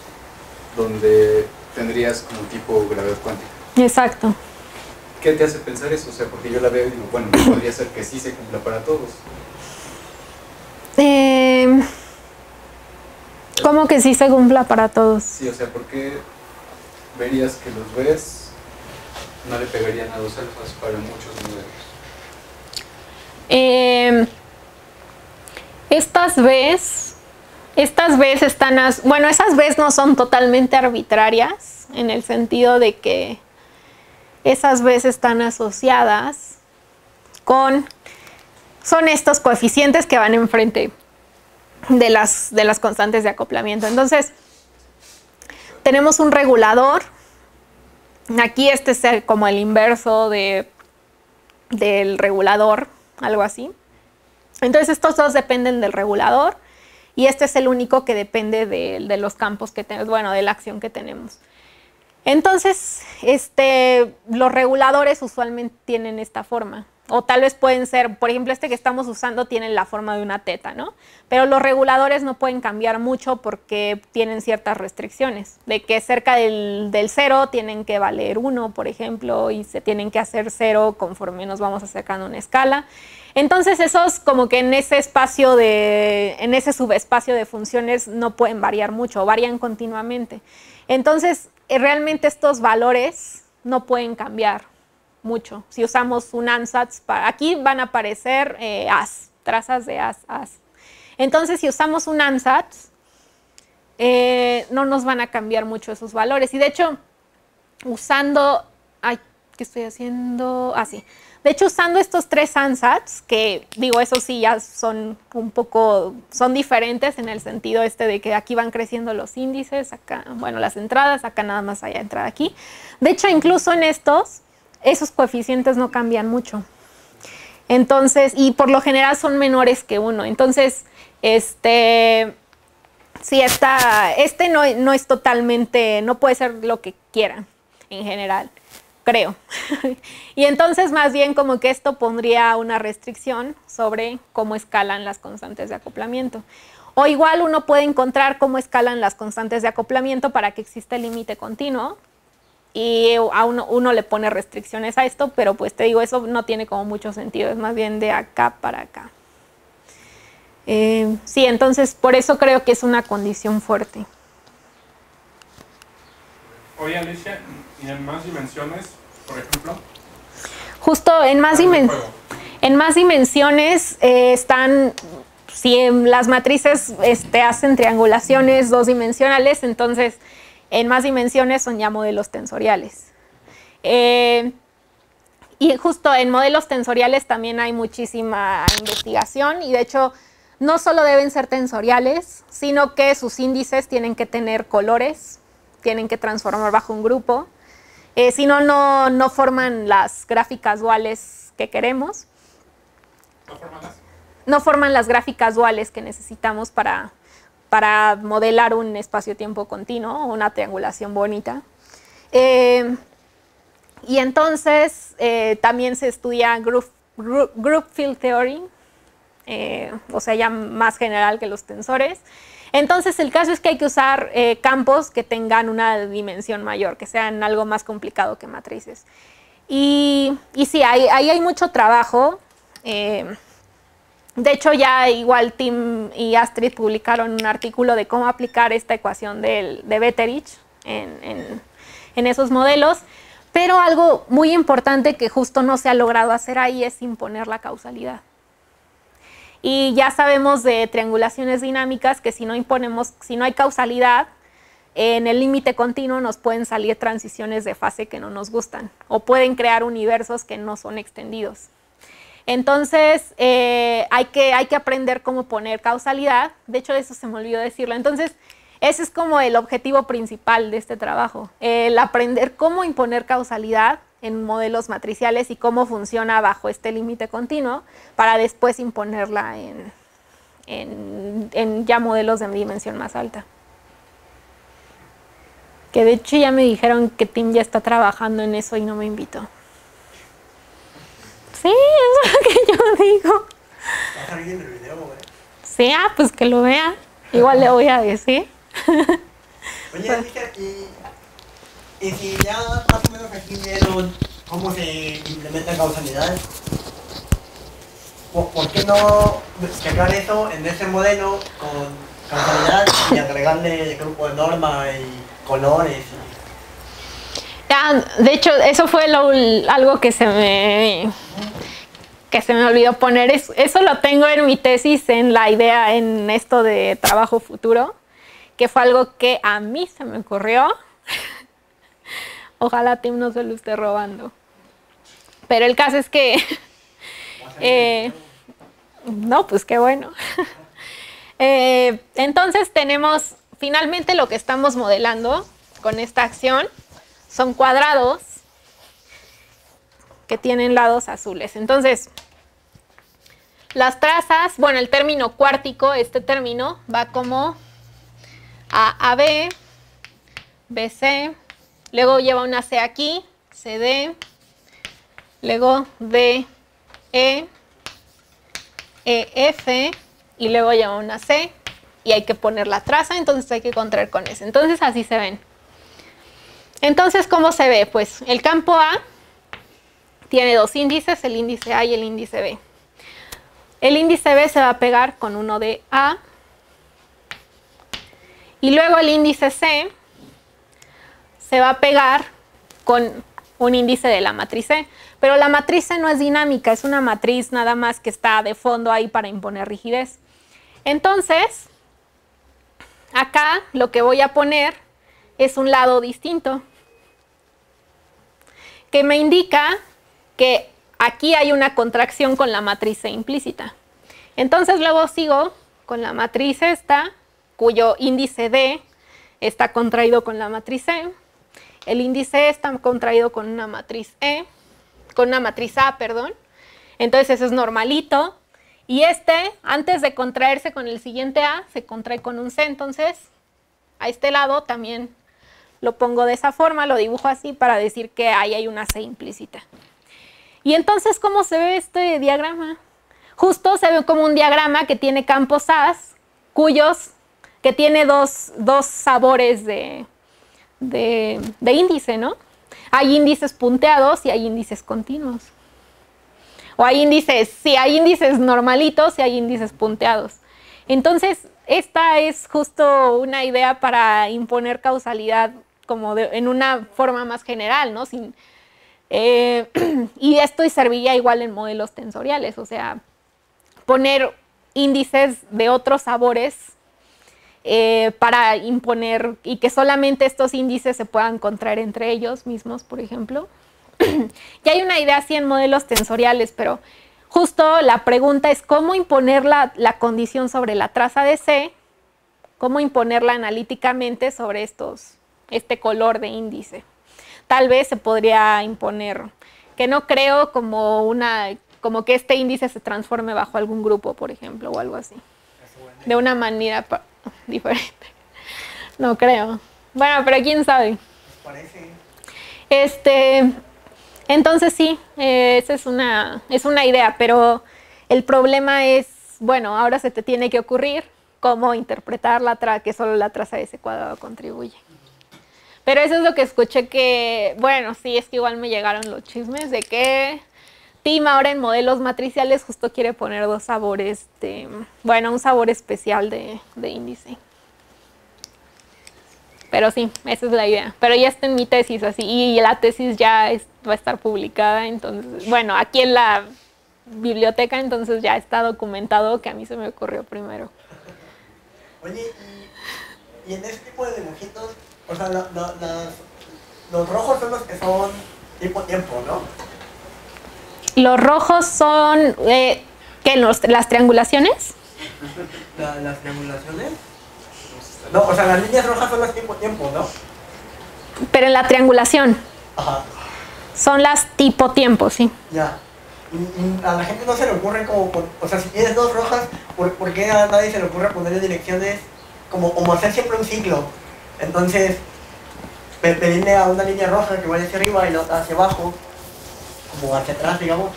C: donde tendrías como tipo gravedad cuántica.
A: Exacto.
C: ¿Qué te hace pensar eso? O sea, porque yo la veo y digo, bueno, podría ser que sí se cumpla para todos.
A: ¿Cómo que sí se cumpla para todos?
C: Sí, o sea, ¿por qué verías que los B's no le pegarían a los alfas para muchos modelos?
A: Estas B's están, bueno, esas B's no son totalmente arbitrarias, en el sentido de que esas B's están asociadas son estos coeficientes que van enfrente de las constantes de acoplamiento. Entonces, tenemos un regulador. Aquí este es como el inverso del regulador, algo así. Entonces, estos dos dependen del regulador y este es el único que depende de los campos que tenemos, bueno, de la acción que tenemos. Entonces, los reguladores usualmente tienen esta forma. O tal vez pueden ser, por ejemplo, este que estamos usando tiene la forma de una teta, ¿no? Pero los reguladores no pueden cambiar mucho porque tienen ciertas restricciones. De que cerca del 0 tienen que valer 1, por ejemplo, y se tienen que hacer 0 conforme nos vamos acercando a una escala. Entonces, esos como que en ese subespacio de funciones no pueden variar mucho, varían continuamente. Entonces, realmente estos valores no pueden cambiar mucho. Si usamos un ansatz, aquí van a aparecer trazas de as. Entonces, si usamos un ansatz, no nos van a cambiar mucho esos valores. Y de hecho, usando, ¿qué estoy haciendo? Sí. De hecho, usando estos 3 ansatz, que digo, eso sí ya son son diferentes en el sentido de que aquí van creciendo los índices, acá, bueno, las entradas, acá nada más hay entrada aquí. De hecho, incluso en esos coeficientes no cambian mucho. Entonces, y por lo general son menores que 1. Entonces, sí, no es totalmente, no puede ser lo que quieran en general, creo. Y entonces, más bien como que esto pondría una restricción sobre cómo escalan las constantes de acoplamiento. O igual uno puede encontrar cómo escalan las constantes de acoplamiento para que exista el límite continuo. Y a uno le pone restricciones a esto, pero pues te digo, eso no tiene como mucho sentido, es más bien de acá para acá. Sí, entonces por eso creo que es una condición fuerte.
C: Oye, Alicia, ¿y en más dimensiones, por ejemplo?
A: Justo en más dimensiones están, si las matrices hacen triangulaciones 2 dimensionales, entonces en más dimensiones son ya modelos tensoriales. Y justo en modelos tensoriales también hay muchísima investigación y de hecho no solo deben ser tensoriales, sino que sus índices tienen que tener colores, tienen que transformar bajo un grupo. Si no, no forman las gráficas duales que queremos.
C: ¿No forman las?
A: No forman las gráficas duales que necesitamos para modelar un espacio-tiempo continuo, una triangulación bonita. Y entonces también se estudia group field theory, o sea, ya más general que los tensores. Entonces el caso es que hay que usar campos que tengan una dimensión mayor, que sean algo más complicado que matrices. Y sí, ahí hay mucho trabajo. De hecho, ya igual Tim y Astrid publicaron un artículo de cómo aplicar esta ecuación de Betterich en esos modelos, pero algo muy importante que justo no se ha logrado hacer ahí es imponer la causalidad. Y ya sabemos de triangulaciones dinámicas que si no hay causalidad, en el límite continuo nos pueden salir transiciones de fase que no nos gustan, o pueden crear universos que no son extendidos. Entonces, hay que aprender cómo poner causalidad. De hecho, eso se me olvidó decirlo. Entonces, ese es como el objetivo principal de este trabajo, el aprender cómo imponer causalidad en modelos matriciales y cómo funciona bajo este límite continuo para después imponerla en ya modelos de dimensión más alta. Que de hecho ya me dijeron que Tim ya está trabajando en eso y no me invitó. Sí, eso es lo que yo digo.
D: Va a salir en el video, güey.
A: Sí, pues que lo vea. Igual le voy a decir.
D: Oye, Richard, y si ya más o menos aquí vieron cómo se implementa causalidad, ¿por qué no checar eso en ese modelo con causalidad y agregarle grupo de norma y colores?
A: De hecho, eso fue algo que se me olvidó poner. Eso lo tengo en mi tesis, en la idea, en esto de trabajo futuro, que fue algo que a mí se me ocurrió. Ojalá Tim no se lo esté robando. Pero el caso es que... no, pues qué bueno. Entonces tenemos, finalmente lo que estamos modelando con esta acción son cuadrados que tienen lados azules. Entonces, las trazas, bueno, el término cuártico, este término va como AB, BC, luego lleva una C aquí, CD, luego DE, EF, y luego lleva una C, y hay que poner la traza, entonces hay que contraer con S. Entonces así se ven. Entonces, ¿cómo se ve? Pues el campo A tiene dos índices, el índice A y el índice B. El índice B se va a pegar con uno de A. Y luego el índice C se va a pegar con un índice de la matriz C. Pero la matriz C no es dinámica, es una matriz nada más que está de fondo ahí para imponer rigidez. Entonces, acá lo que voy a poner es un lado distinto, que me indica que aquí hay una contracción con la matriz C implícita. Entonces luego sigo con la matriz esta, cuyo índice D está contraído con la matriz C. El índice E está contraído con una matriz E, con una matriz A, perdón. Entonces eso es normalito. Y este, antes de contraerse con el siguiente A, se contrae con un C. Entonces, a este lado también lo pongo de esa forma, lo dibujo así para decir que ahí hay una C implícita. Y entonces, ¿cómo se ve este diagrama? Justo se ve como un diagrama que tiene campos A, que tiene dos sabores de índice, ¿no? Hay índices punteados y hay índices continuos. O hay índices, sí, hay índices normalitos y hay índices punteados. Entonces, esta es justo una idea para imponer causalidad como en una forma más general, ¿no? Y esto serviría igual en modelos tensoriales, o sea, poner índices de otros sabores para imponer y que solamente estos índices se puedan contraer entre ellos mismos, por ejemplo. Ya hay una idea así en modelos tensoriales, pero justo la pregunta es cómo imponer la condición sobre la traza de C, cómo imponerla analíticamente sobre este color de índice. Tal vez se podría imponer, que no creo como que este índice se transforme bajo algún grupo, por ejemplo, o algo así. De una manera diferente. No creo. Bueno, pero quién sabe.
D: Parece.
A: Entonces sí, esa es una idea, pero el problema es, bueno, ahora se te tiene que ocurrir cómo interpretar que solo la traza de ese cuadrado contribuye. Pero eso es lo que escuché que, bueno, sí, es que igual me llegaron los chismes de que Tim ahora en modelos matriciales justo quiere poner dos sabores, un sabor especial de índice. Pero sí, esa es la idea. Pero ya está en mi tesis así, y la tesis ya va a estar publicada, entonces, bueno, aquí en la biblioteca, entonces ya está documentado que a mí se me ocurrió primero.
D: Oye, y en este tipo de dibujitos, o sea, los rojos son los que son tipo tiempo, ¿no?
A: Los rojos son, ¿qué? ¿Las triangulaciones?
D: ¿Las triangulaciones? No, o sea, las líneas rojas son las tipo tiempo, ¿no?
A: Pero en la triangulación.
D: Ajá.
A: Son las tipo tiempo, sí.
D: Ya. Y a la gente no se le ocurre o sea, si tienes dos rojas, ¿por qué a nadie se le ocurre ponerle direcciones como hacer siempre un ciclo? Entonces, pedirle a una línea roja que vaya hacia arriba y la otra hacia abajo, como hacia atrás, digamos.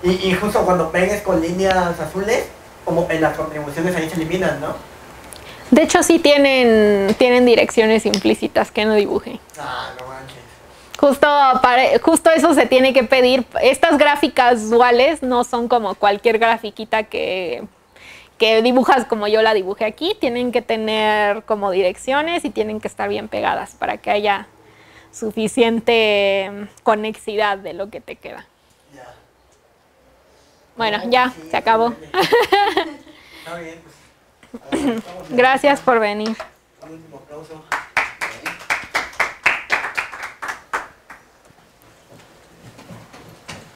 D: Y justo cuando pegues con líneas azules, como en las contribuciones ahí se eliminan, ¿no?
A: De hecho, sí tienen direcciones implícitas que no dibuje.
D: Ah, no manches.
A: Justo eso se tiene que pedir. Estas gráficas duales no son como cualquier grafiquita que dibujas como yo la dibujé aquí. Tienen que tener como direcciones y tienen que estar bien pegadas para que haya suficiente conexidad de lo que te queda.
D: Ya.
A: Bueno,
D: No,
A: ya,
D: sí,
A: se acabó.
D: Está bien, pues. A ver,
A: Gracias por venir.
D: un último aplauso.